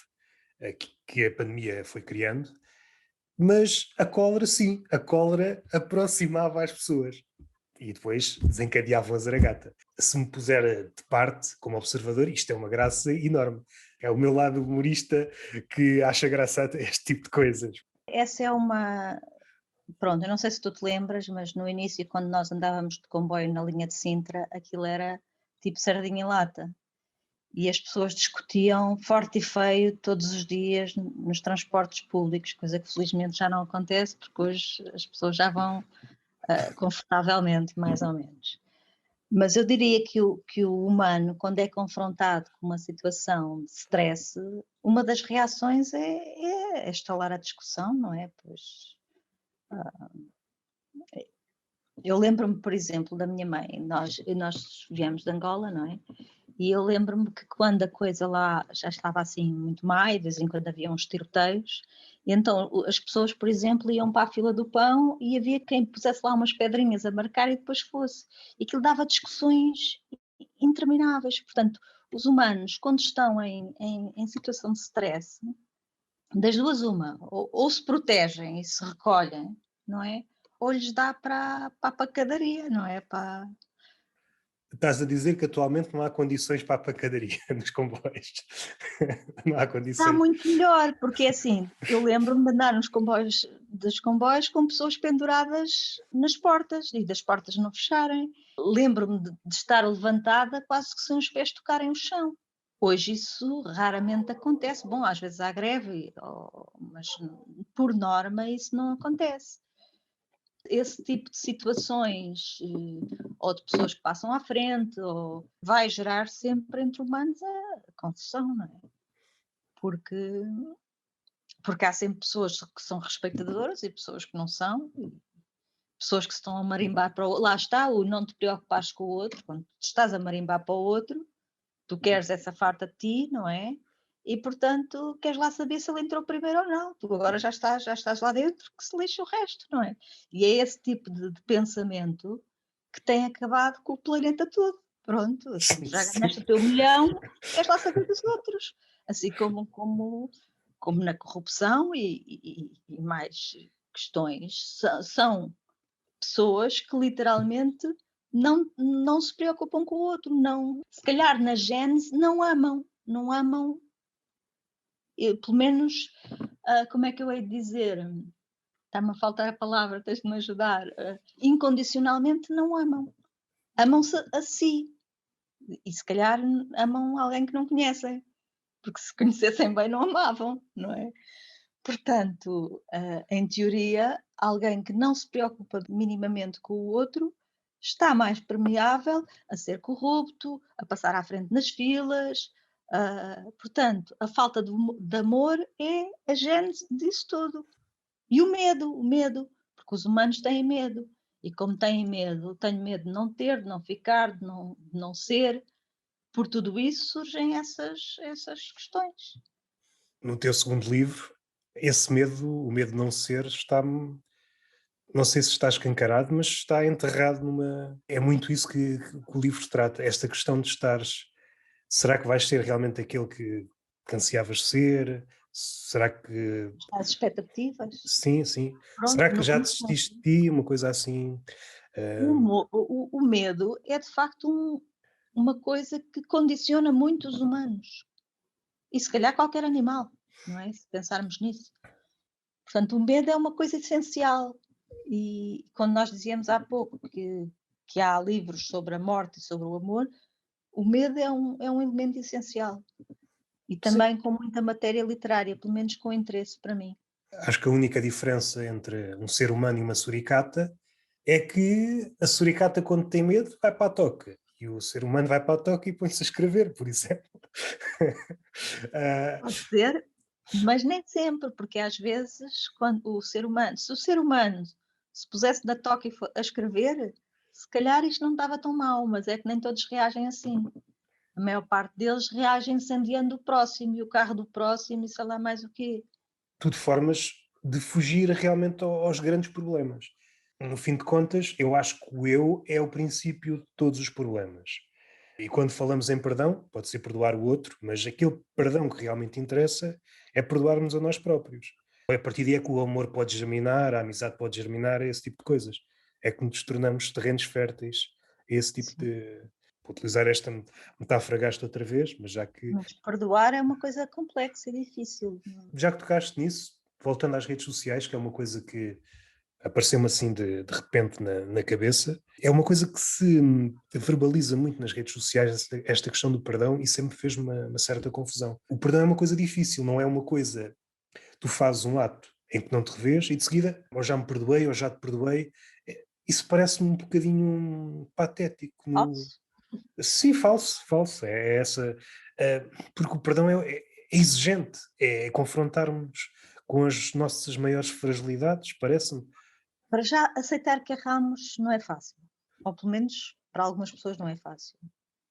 que a pandemia foi criando, mas a cólera, sim, a cólera aproximava as pessoas e depois desencadeavam a zaragata. Se me puser de parte, como observador, isto é uma graça enorme. É o meu lado humorista que acha graça a este tipo de coisas. Essa é uma. Pronto, eu não sei se tu te lembras, mas no início, quando nós andávamos de comboio na linha de Sintra, aquilo era tipo sardinha em lata. E as pessoas discutiam forte e feio todos os dias nos transportes públicos, coisa que felizmente já não acontece, porque hoje as pessoas já vão confortavelmente, mais ou menos. Mas eu diria que o humano, quando é confrontado com uma situação de stress, uma das reações é estalar a discussão, não é? Pois, eu lembro-me, por exemplo, da minha mãe, nós viemos de Angola, não é? E eu lembro-me que quando a coisa lá já estava assim muito má, e de vez em quando havia uns tiroteios, e então as pessoas, por exemplo, iam para a fila do pão e havia quem pusesse lá umas pedrinhas a marcar e depois fosse. E aquilo dava discussões intermináveis. Portanto, os humanos, quando estão em situação de stress, das duas uma, ou se protegem e se recolhem, não é? Ou lhes dá para a pacadaria, não é? Estás a dizer que atualmente não há condições para a pancadaria nos comboios. Não há Está condições. muito melhor, porque é assim, eu lembro-me de andar nos comboios, dos comboios com pessoas penduradas nas portas e das portas não fecharem. Lembro-me de estar levantada quase que sem os pés tocarem o chão. Hoje isso raramente acontece. Bom, às vezes há greve, mas por norma isso não acontece. Esse tipo de situações, ou de pessoas que passam à frente, ou vai gerar sempre entre humanos a confusão, não é? Porque há sempre pessoas que são respeitadoras e pessoas que não são, e pessoas que se estão a marimbar para o outro. Lá está o não te preocupares com o outro, quando tu estás a marimbar para o outro, tu queres essa farta de ti, não é? E portanto queres lá saber se ele entrou primeiro ou não. Tu agora já estás lá dentro, que se lixe o resto, não é? E é esse tipo de pensamento que tem acabado com o planeta todo. Pronto, então já ganhaste o teu milhão, queres lá saber dos outros. Assim como na corrupção e mais questões, são pessoas que literalmente não se preocupam com o outro, não, se calhar na gênese não amam, pelo menos, como é que eu hei de dizer? Está-me a faltar a palavra, tens de me ajudar. Incondicionalmente não amam. Amam-se a si. E se calhar amam alguém que não conhecem, porque se conhecessem bem não amavam, não é? Portanto, em teoria, alguém que não se preocupa minimamente com o outro está mais permeável a ser corrupto, a passar à frente nas filas. Portanto, a falta de amor é a gênese disso tudo. E o medo, porque os humanos têm medo. E como têm medo, tenho medo de não ter, de não ficar, de não ser. Por tudo isso surgem essas questões. No teu segundo livro, esse medo, o medo de não ser, está-me. Não sei se está escancarado, mas está enterrado numa. É muito isso que o livro trata, esta questão de estares. Será que vais ser realmente aquele que ansiavas ser? Será que. As expectativas. Sim, sim. Pronto, Será que no já fundo são desististe assim. de ti? Uma coisa assim. ah, O medo é de facto uma coisa que condiciona muito os humanos e se calhar qualquer animal, não é? Se pensarmos nisso. Portanto, o medo é uma coisa essencial e quando nós dizíamos há pouco que há livros sobre a morte e sobre o amor, o medo é um elemento essencial e sim. também com muita matéria literária, pelo menos com interesse para mim. Acho que a única diferença entre um ser humano e uma suricata é que a suricata, quando tem medo, vai para a toca. E o ser humano vai para a toca e põe-se a escrever, por exemplo. Ah, Pode ser, mas nem sempre, porque às vezes quando se o ser humano se pusesse na toca a escrever, se calhar isto não estava tão mal, mas é que nem todos reagem assim. A maior parte deles reage incendiando o próximo e o carro do próximo e sei lá mais o quê. tudo formas de fugir realmente aos grandes problemas. No fim de contas, eu acho que o eu é o princípio de todos os problemas. E quando falamos em perdão, pode ser perdoar o outro, mas aquele perdão que realmente interessa é perdoarmos a nós próprios. A partir daí é que o amor pode germinar, a amizade pode germinar, esse tipo de coisas. É que nos tornamos terrenos férteis a esse tipo Sim. de. Vou utilizar esta metáfora gasta outra vez, mas Mas perdoar é uma coisa complexa e difícil. já que tocaste nisso, voltando às redes sociais, que é uma coisa que apareceu-me assim de repente na cabeça, é uma coisa que se verbaliza muito nas redes sociais, esta questão do perdão, e sempre fez uma certa confusão. O perdão é uma coisa difícil, não é uma coisa. Tu fazes um ato em que não te revês e de seguida, ou já me perdoei, ou já te perdoei. Isso parece-me um bocadinho patético. Falso? Sim, falso, falso. É essa. Porque o perdão é exigente, é confrontarmos com as nossas maiores fragilidades, parece-me. Para já aceitar que erramos não é fácil. Ou pelo menos para algumas pessoas não é fácil.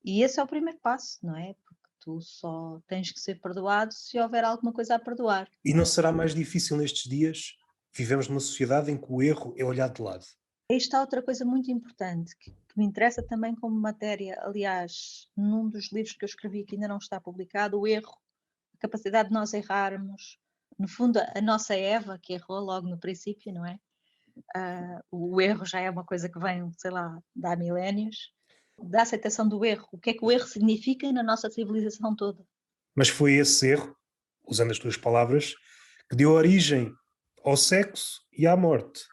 E esse é o primeiro passo, não é? Porque tu só tens que ser perdoado se houver alguma coisa a perdoar. E não será mais difícil nestes dias? Vivemos numa sociedade em que o erro é olhado de lado. Aí está outra coisa muito importante que me interessa também como matéria. Aliás, num dos livros que eu escrevi que ainda não está publicado, o erro, a capacidade de nós errarmos. No fundo, a nossa Eva, que errou logo no princípio, não é? O erro já é uma coisa que vem, sei lá, de há milénios. da aceitação do erro. O que é que o erro significa na nossa civilização toda? Mas foi esse erro, usando as tuas palavras, que deu origem ao sexo e à morte.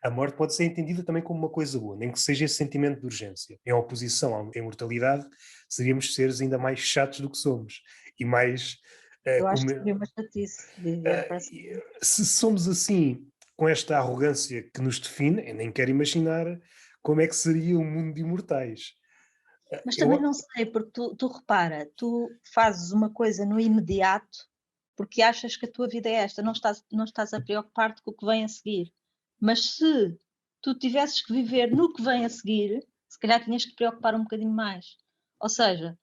A morte pode ser entendida também como uma coisa boa, nem que seja esse sentimento de urgência. Em oposição à imortalidade, seríamos seres ainda mais chatos do que somos. E mais. Eu acho Como, que seria uma chatice viver para sempre. se somos assim, com esta arrogância que nos define, eu nem quero imaginar como é que seria o mundo de imortais. Mas também Eu, não sei, porque tu repara, tu fazes uma coisa no imediato, porque achas que a tua vida é esta, não estás a preocupar-te com o que vem a seguir. Mas se tu tivesses que viver no que vem a seguir, se calhar tinhas que te preocupar um bocadinho mais. Ou seja,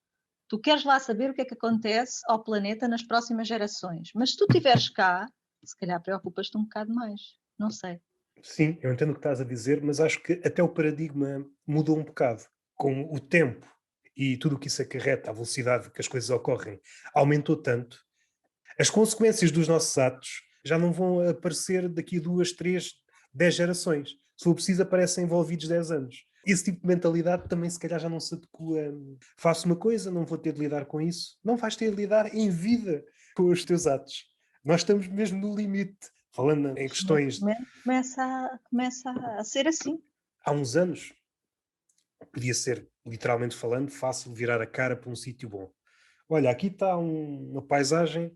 tu queres lá saber o que é que acontece ao planeta nas próximas gerações, mas se tu estiveres cá, se calhar preocupas-te um bocado mais. Não sei. sim, eu entendo o que estás a dizer, mas acho que até o paradigma mudou um bocado. Com o tempo e tudo o que isso acarreta, a velocidade que as coisas ocorrem, aumentou tanto. As consequências dos nossos atos já não vão aparecer daqui a 2, 3, 10 gerações. Se for preciso, aparecem envolvidos 10 anos. Esse tipo de mentalidade também se calhar já não se adequa. Faço uma coisa, não vou ter de lidar com isso. Não vais ter de lidar em vida com os teus atos. Nós estamos mesmo no limite. Falando em Neste questões, momento começa a ser assim. há uns anos, podia ser, literalmente falando, fácil virar a cara para um sítio bom. Olha, aqui está uma paisagem.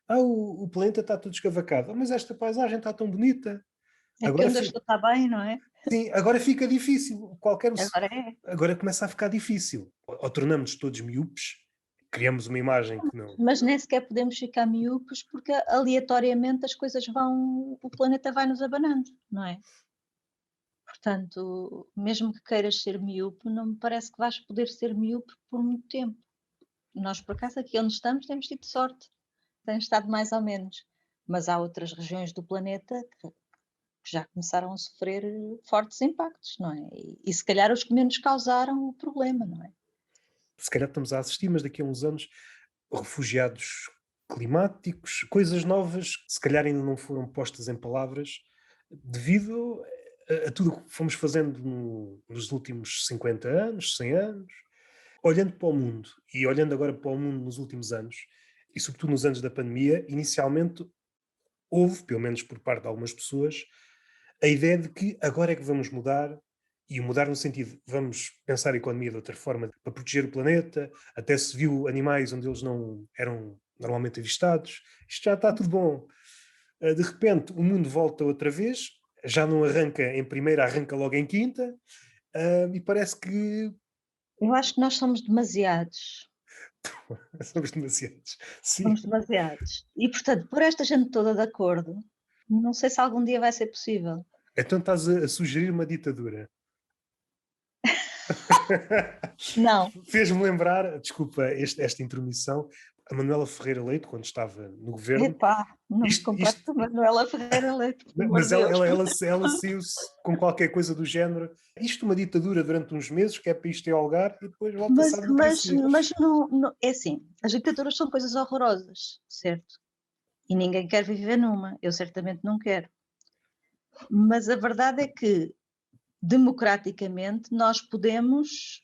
O planeta está todo escavacado. Mas esta paisagem está tão bonita. Aqui Agora, onde eu estou está bem, não é? sim, agora fica difícil. Agora é. Agora começa a ficar difícil. Ou tornamos-nos todos miúpes, criamos uma imagem que não. Mas nem sequer podemos ficar miúpes porque aleatoriamente as coisas vão, o planeta vai nos abanando, não é? Portanto, mesmo que queiras ser miúpe, não me parece que vais poder ser miúpe por muito tempo. Nós, por acaso, aqui onde estamos, temos tido sorte, tem estado mais ou menos. Mas há outras regiões do planeta que já começaram a sofrer fortes impactos, não é? E se calhar os que menos causaram o problema, não é? Se calhar estamos a assistir, mas daqui a uns anos, refugiados climáticos, coisas novas que se calhar ainda não foram postas em palavras, devido a tudo o que fomos fazendo nos últimos 50 anos, 100 anos. Olhando para o mundo, e olhando agora para o mundo nos últimos anos, e sobretudo nos anos da pandemia, inicialmente houve, pelo menos por parte de algumas pessoas, a ideia de que agora é que vamos mudar, e mudar no sentido, de vamos pensar a economia de outra forma para proteger o planeta, até se viu animais onde eles não eram normalmente avistados, isto já está tudo bom. De repente o mundo volta outra vez, já não arranca em primeira, arranca logo em quinta, e parece que Eu acho que nós somos demasiados. somos demasiados. Sim. Somos demasiados. E, portanto, por esta gente toda de acordo, não sei se algum dia vai ser possível. Então estás a sugerir uma ditadura. Não, Fez-me lembrar, desculpa esta intromissão, a Manuela Ferreira Leite, quando estava no governo, epá, não me compares isto com a Manuela Ferreira Leite, por amor mas de Deus. ela saiu-se com qualquer coisa do género. Isto uma ditadura durante uns meses, que é para isto dialogar, e depois volta-se Mas, à mas, democracia. mas é assim, as ditaduras são coisas horrorosas, certo? E ninguém quer viver numa, eu certamente não quero. Mas a verdade é que, democraticamente, nós podemos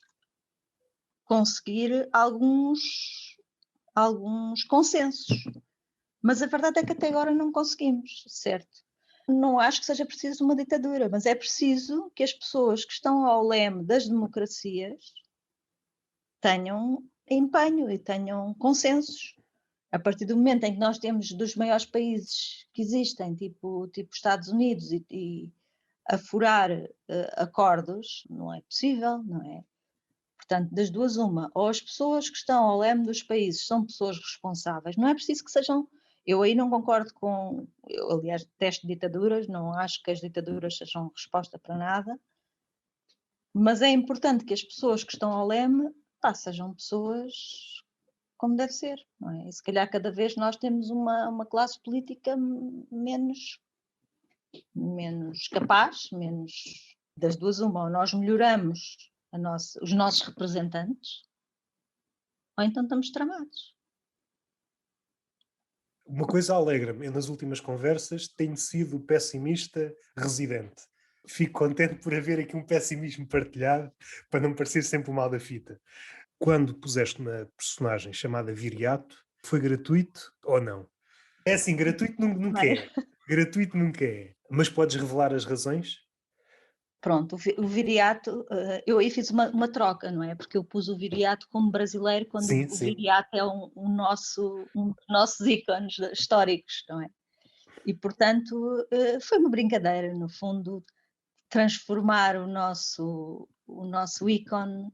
conseguir alguns consensos. Mas a verdade é que até agora não conseguimos, certo? Não acho que seja preciso uma ditadura, mas é preciso que as pessoas que estão ao leme das democracias tenham empenho e tenham consensos. A partir do momento em que nós temos dos maiores países que existem, tipo Estados Unidos, e a furar acordos, não é possível, não é? Portanto, das duas, uma, ou as pessoas que estão ao leme dos países são pessoas responsáveis, não é preciso que sejam. Eu aí não concordo com. Eu, aliás, detesto ditaduras, não acho que as ditaduras sejam resposta para nada, mas é importante que as pessoas que estão ao leme sejam pessoas como deve ser, não é? E se calhar cada vez nós temos uma classe política menos capaz, menos das duas, uma, ou nós melhoramos os nossos representantes, ou então estamos tramados. Uma coisa alegra-me, eu nas últimas conversas tenho sido pessimista residente. Fico contente por haver aqui um pessimismo partilhado, para não parecer sempre o mal da fita. Quando puseste uma personagem chamada Viriato, foi gratuito ou não? É assim, gratuito nunca é. Gratuito nunca é. Mas podes revelar as razões? Pronto, o Viriato, eu aí fiz uma troca, não é? Porque eu pus o Viriato como brasileiro, quando Sim, o sim. Viriato é um dos nossos ícones históricos, não é? E, portanto, foi uma brincadeira, no fundo, transformar o nosso ícone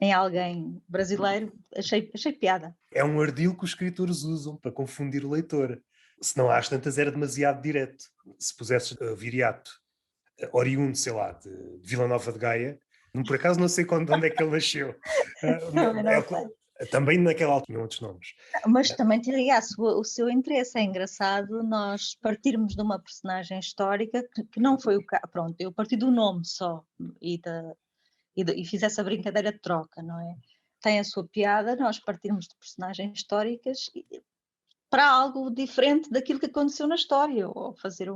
em alguém brasileiro, achei piada. É um ardil que os escritores usam para confundir o leitor. Se não às tantas era demasiado direto. Se pusesses Viriato, oriundo, sei lá, de Vila Nova de Gaia, por acaso não sei de onde é que ele nasceu. Também não sei. Também naquela altura tinham outros nomes. Mas também teria o seu interesse. É engraçado nós partirmos de uma personagem histórica que não foi o caso. Pronto, eu parti do nome só e fiz essa brincadeira de troca, não é? Tem a sua piada nós partirmos de personagens históricas para algo diferente daquilo que aconteceu na história, ou fazer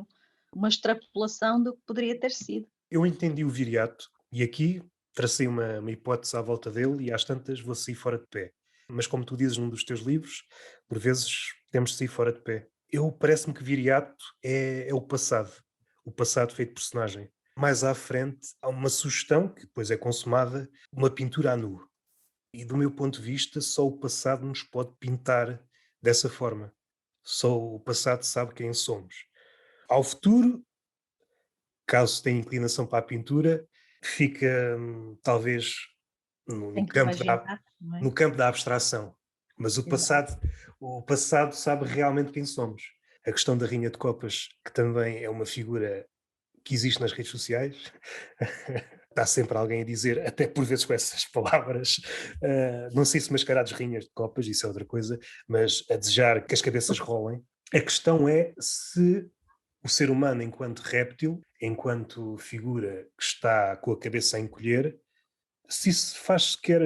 uma extrapolação do que poderia ter sido. Eu entendi o Viriato e aqui tracei uma hipótese à volta dele e às tantas vou sair fora de pé. Mas como tu dizes num dos teus livros, por vezes temos de sair fora de pé. Parece-me que Viriato é o passado feito personagem. Mais à frente há uma sugestão, que depois é consumada, uma pintura à nu. E do meu ponto de vista, só o passado nos pode pintar dessa forma. Só o passado sabe quem somos. Ao futuro, caso tenha inclinação para a pintura, fica talvez no, Tem no que campo da, imaginar, não é? no campo da abstração. Mas Exato. o passado sabe realmente quem somos. A questão da Rainha de Copas, que também é uma figura que existe nas redes sociais, está sempre alguém a dizer, até por vezes com essas palavras, não sei se mascarados rainhas de copas, isso é outra coisa, mas a desejar que as cabeças rolem. A questão é se o ser humano, enquanto réptil, enquanto figura que está com a cabeça a encolher, se isso faz sequer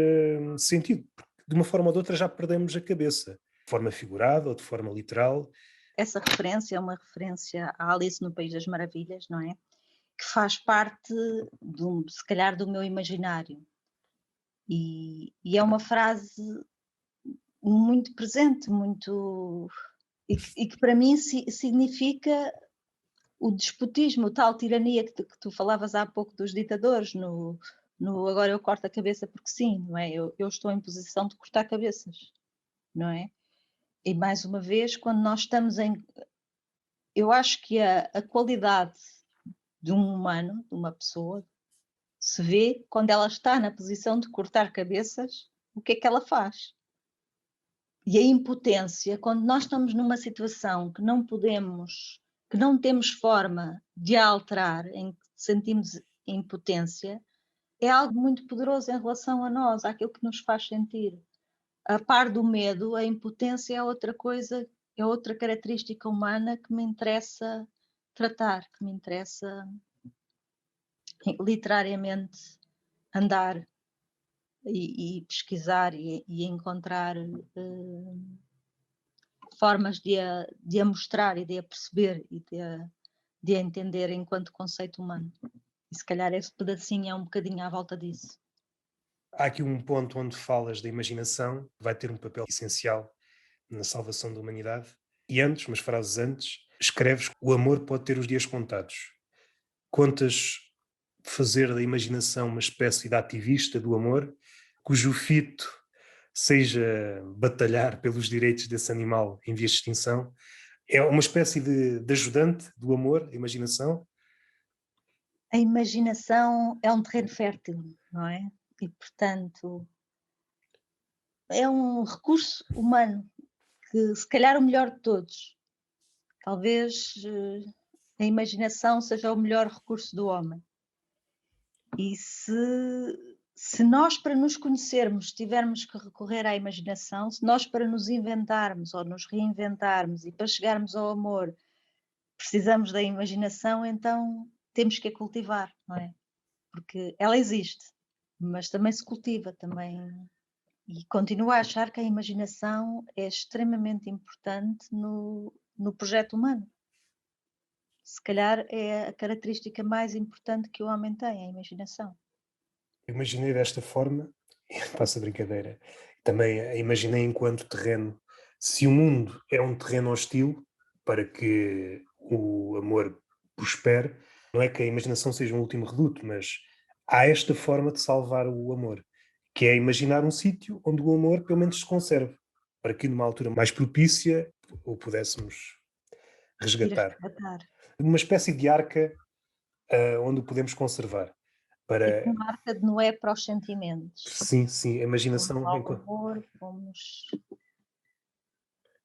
sentido. Porque de uma forma ou de outra já perdemos a cabeça, de forma figurada ou de forma literal. Essa referência é uma referência à Alice no País das Maravilhas, não é? Que faz parte, se calhar, do meu imaginário. E é uma frase muito presente, e que para mim significa o despotismo, tal tirania que tu falavas há pouco dos ditadores, no agora eu corto a cabeça porque sim, não é? Eu estou em posição de cortar cabeças, não é? E mais uma vez, quando nós estamos em. Eu acho que a qualidade de um humano, de uma pessoa, se vê quando ela está na posição de cortar cabeças, o que é que ela faz. E a impotência, quando nós estamos numa situação que não temos forma de a alterar, em que sentimos impotência, é algo muito poderoso em relação a nós, àquilo que nos faz sentir. A par do medo, a impotência é outra coisa, é outra característica humana que me interessa tratar, que me interessa literariamente andar e pesquisar e encontrar formas de a mostrar e de a perceber e de a entender enquanto conceito humano. E se calhar esse pedacinho é um bocadinho à volta disso. Há aqui um ponto onde falas da imaginação, vai ter um papel essencial na salvação da humanidade. E antes, umas frases antes, escreves que o amor pode ter os dias contados. Contas fazer da imaginação uma espécie de ativista do amor, cujo fito seja batalhar pelos direitos desse animal em vias de extinção. É uma espécie de ajudante do amor, a imaginação. A imaginação é um terreno fértil, não é? E, portanto, é um recurso humano que, se calhar, o melhor de todos. Talvez a imaginação seja o melhor recurso do homem. E se nós, para nos conhecermos, tivermos que recorrer à imaginação, se nós, para nos inventarmos ou nos reinventarmos e para chegarmos ao amor, precisamos da imaginação, então temos que a cultivar, não é? Porque ela existe, mas também se cultiva, também. E continuo a achar que a imaginação é extremamente importante no projeto humano. Se calhar é a característica mais importante que o homem tem, a imaginação. Eu imaginei desta forma, passa a brincadeira, também a imaginei enquanto terreno. Se o mundo é um terreno hostil para que o amor prospere, não é que a imaginação seja um último reduto, mas há esta forma de salvar o amor, que é imaginar um sítio onde o amor pelo menos se conserve, para que numa altura mais propícia o pudéssemos Ir a resgatar. resgatar. Uma espécie de arca onde o podemos conservar. Tipo Para, uma arca de Noé para os sentimentos. sim, sim, a Pomos imaginação. lá o amor, pomos.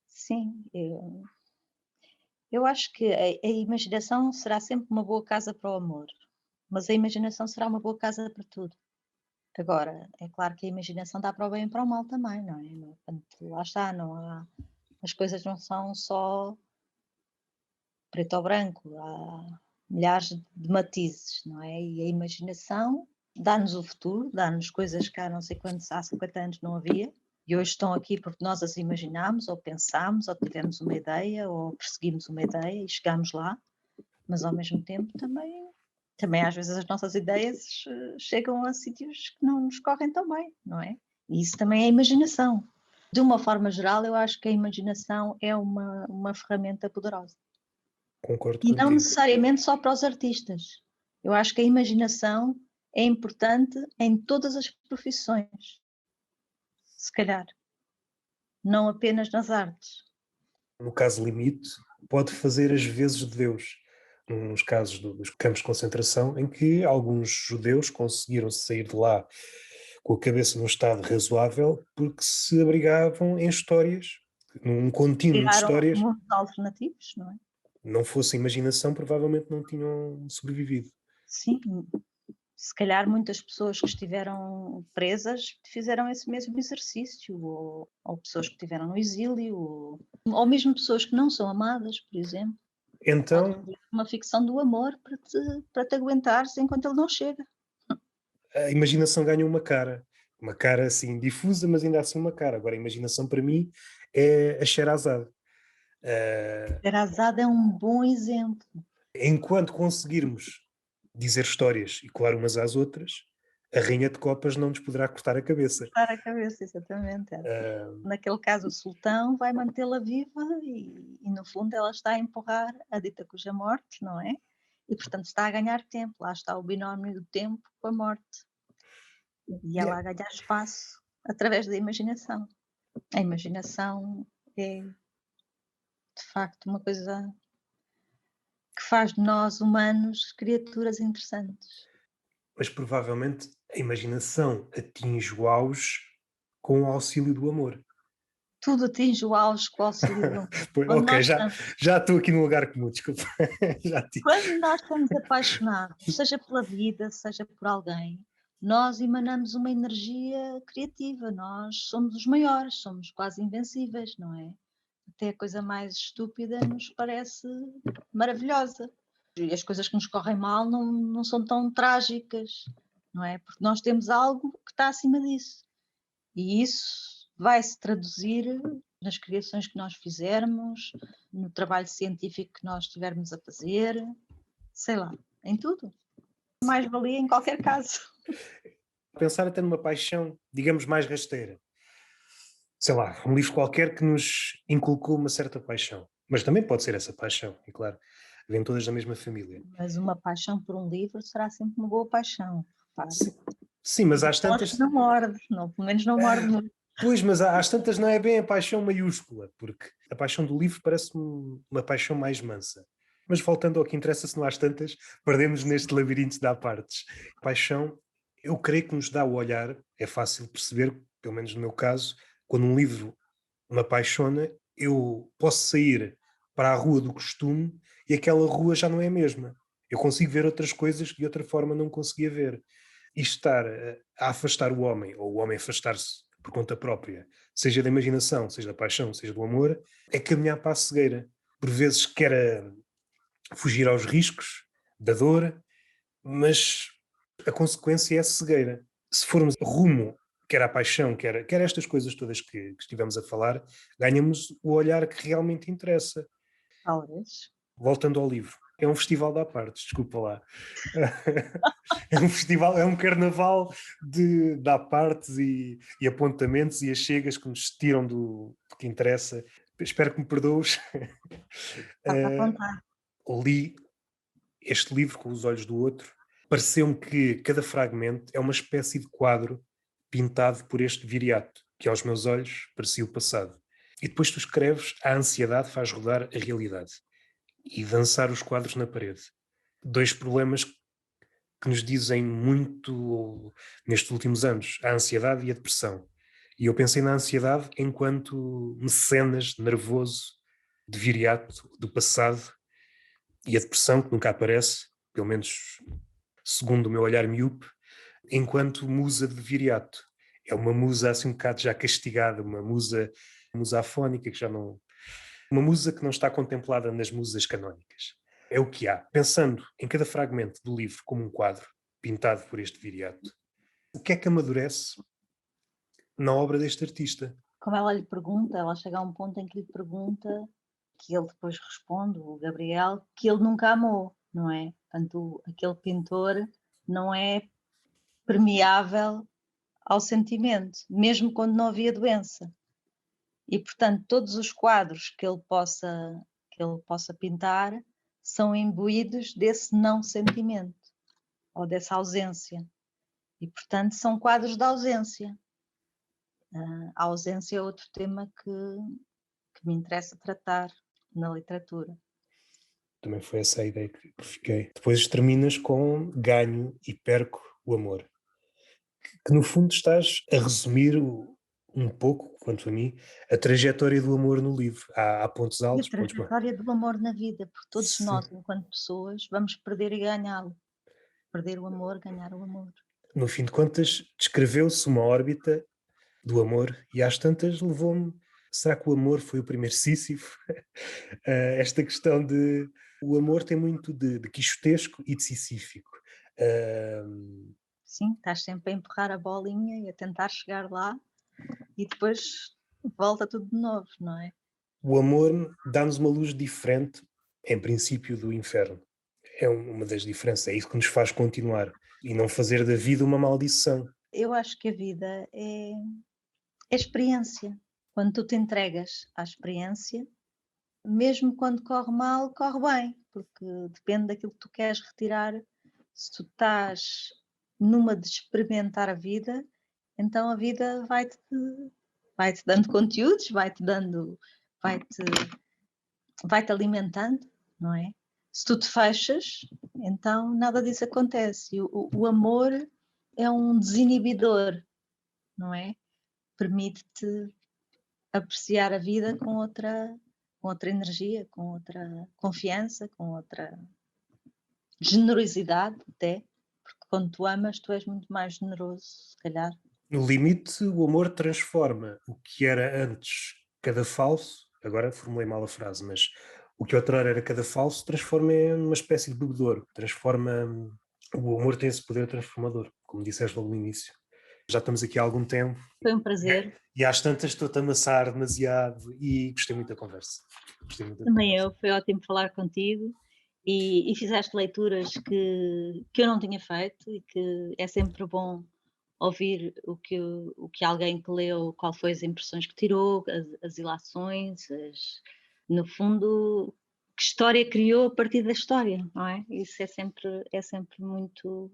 Sim, eu acho que a imaginação será sempre uma boa casa para o amor, mas a imaginação será uma boa casa para tudo. Agora, é claro que a imaginação dá para o bem e para o mal também, não é? Portanto, lá está, não há, as coisas não são só preto ou branco, há milhares de matizes, não é? E a imaginação dá-nos o futuro, dá-nos coisas que há não sei quantos, há 50 anos não havia, e hoje estão aqui porque nós as imaginámos, ou pensámos, ou tivemos uma ideia, ou perseguimos uma ideia e chegámos lá, mas ao mesmo tempo também às vezes as nossas ideias chegam a sítios que não nos correm tão bem, não é? E isso também é imaginação. De uma forma geral, eu acho que a imaginação é uma ferramenta poderosa. Concordo E não contigo. necessariamente só para os artistas. Eu acho que a imaginação é importante em todas as profissões, se calhar, não apenas nas artes. No caso limite, pode fazer as vezes de Deus. Nos casos dos campos de concentração, em que alguns judeus conseguiram sair de lá com a cabeça num estado razoável porque se abrigavam em histórias, num contínuo de Criaram histórias. mundos alternativos, não é? Não fosse a imaginação, provavelmente não tinham sobrevivido. Sim, se calhar muitas pessoas que estiveram presas fizeram esse mesmo exercício, ou pessoas que estiveram no exílio, ou mesmo pessoas que não são amadas, por exemplo. Podes Então, criar uma ficção do amor para te aguentares enquanto ele não chega. a imaginação ganha uma cara assim difusa, mas ainda assim uma cara. Agora, a imaginação para mim é a Sherazade. Sherazade é um bom exemplo. Enquanto conseguirmos dizer histórias e colar umas às outras, a Rainha de Copas não nos poderá cortar a cabeça. Cortar a cabeça, exatamente. Ah, Naquele caso, o sultão vai mantê-la viva e, no fundo, ela está a empurrar a dita cuja morte, não é? E, portanto, está a ganhar tempo. Lá está o binómio do tempo com a morte. E yeah. ela a ganhar espaço através da imaginação. A imaginação é, de facto, uma coisa que faz de nós, humanos, criaturas interessantes. Mas provavelmente a imaginação atinge o auge com o auxílio do amor. Tudo atinge o auge com o auxílio do amor. Pois, ok, já estou aqui num lugar comum, desculpa. Já tive. Quando nós estamos apaixonados, seja pela vida, seja por alguém, nós emanamos uma energia criativa, nós somos os maiores, somos quase invencíveis, não é? Até a coisa mais estúpida nos parece maravilhosa. E as coisas que nos correm mal não são tão trágicas, não é? Porque nós temos algo que está acima disso. E isso vai se traduzir nas criações que nós fizermos, no trabalho científico que nós estivermos a fazer, sei lá, em tudo. Mais valia em qualquer caso. Pensar até numa paixão, digamos, mais rasteira. Sei lá, um livro qualquer que nos inculcou uma certa paixão. Mas também pode ser essa paixão, e claro, vêm todas da mesma família. Mas uma paixão por um livro será sempre uma boa paixão, repare. Sim, sim, mas às Aquelas que tantas. não morde, não, pelo menos não morde muito. Pois, mas às tantas não é bem a paixão maiúscula, porque a paixão do livro parece-me uma paixão mais mansa. Mas voltando ao que interessa, se não às tantas, perdemos neste labirinto de partes. Paixão, eu creio que nos dá o olhar, é fácil perceber, pelo menos no meu caso, quando um livro me apaixona, eu posso sair para a rua do costume e aquela rua já não é a mesma. Eu consigo ver outras coisas que de outra forma não conseguia ver. E estar a afastar o homem, ou o homem afastar-se por conta própria, seja da imaginação, seja da paixão, seja do amor, é caminhar para a cegueira. Por vezes quer fugir aos riscos da dor, mas a consequência é a cegueira. Se formos rumo, quer à paixão, quer estas coisas todas que estivemos a falar, ganhamos o olhar que realmente interessa. Talvez. Voltando ao livro, é um festival de à parte, desculpa lá. É um festival, é um carnaval de à partes e apontamentos e achegas que nos tiram do que interessa. Espero que me perdoes. Está-se a Eh, contar. Li este livro com os olhos do outro. Pareceu-me que cada fragmento é uma espécie de quadro pintado por este viriato, que aos meus olhos parecia o passado. E depois tu escreves, a ansiedade faz rodar a realidade e dançar os quadros na parede. Dois problemas que nos dizem muito nestes últimos anos, a ansiedade e a depressão. E eu pensei na ansiedade enquanto mecenas nervoso de viriato do passado, e a depressão, que nunca aparece, pelo menos segundo o meu olhar miúpe, enquanto musa de viriato. É uma musa assim um bocado já castigada, uma musa afónica que já não... Uma musa que não está contemplada nas musas canónicas. É o que há. Pensando em cada fragmento do livro como um quadro pintado por este viriato, o que é que amadurece na obra deste artista? Como ela lhe pergunta, ela chega a um ponto em que lhe pergunta, que ele depois responde, o Gabriel, que ele nunca amou, não é? Portanto, aquele pintor não é permeável ao sentimento, mesmo quando não havia doença. E, portanto, todos os quadros que ele possa pintar são imbuídos desse não sentimento ou dessa ausência. E, portanto, são quadros de ausência. A ausência é outro tema que me interessa tratar na literatura. Também foi essa a ideia que fiquei. Depois terminas com ganho e perco o amor. Que no fundo estás a resumir um pouco, quanto a mim, a trajetória do amor no livro. Há pontos E a altos, pontos baixos. trajetória do amor na vida, porque todos Sim. nós, enquanto pessoas, vamos perder e ganhá-lo. Perder o amor, ganhar o amor. No fim de contas, descreveu-se uma órbita do amor e às tantas levou-me. Será que o amor foi o primeiro Sísifo? Esta questão de. O amor tem muito de quixotesco e de sisífico. Uh, Sim, estás sempre a empurrar a bolinha e a tentar chegar lá e depois volta tudo de novo, não é? o amor dá-nos uma luz diferente, em princípio, do inferno. É uma das diferenças, é isso que nos faz continuar e não fazer da vida uma maldição. Eu acho que a vida é experiência. Quando tu te entregas à experiência, mesmo quando corre mal, corre bem, porque depende daquilo que tu queres retirar. Se tu estás numa de experimentar a vida, então a vida vai-te dando conteúdos, vai-te, vai-te alimentando, não é? Se tu te fechas, então nada disso acontece. E o amor é um desinibidor, não é? Permite-te apreciar a vida com outra energia, com outra confiança, com outra generosidade até, porque quando tu amas, tu és muito mais generoso, se calhar. No limite, o amor transforma o que era antes cada falso, agora formulei mal a frase, mas o que outrora era cada falso transforma em uma espécie de bebedouro, transforma. O amor tem esse poder transformador, como disseste logo no início. Já estamos aqui há algum tempo Foi um prazer. e às tantas estou-te a amassar demasiado e gostei muito da conversa. Gostei muito da Também conversa. eu, foi ótimo falar contigo e fizeste leituras que eu não tinha feito e que é sempre bom ouvir o que alguém que leu, qual foi as impressões que tirou, as ilações, no fundo, que história criou a partir da história, não é? Isso é sempre muito,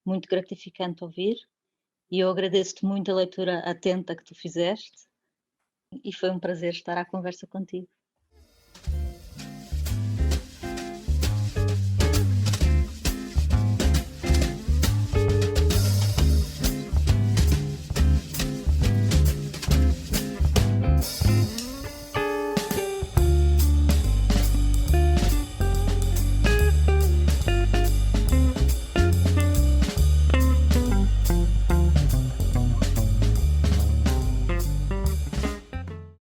muito gratificante ouvir e eu agradeço-te muito a leitura atenta que tu fizeste e foi um prazer estar à conversa contigo.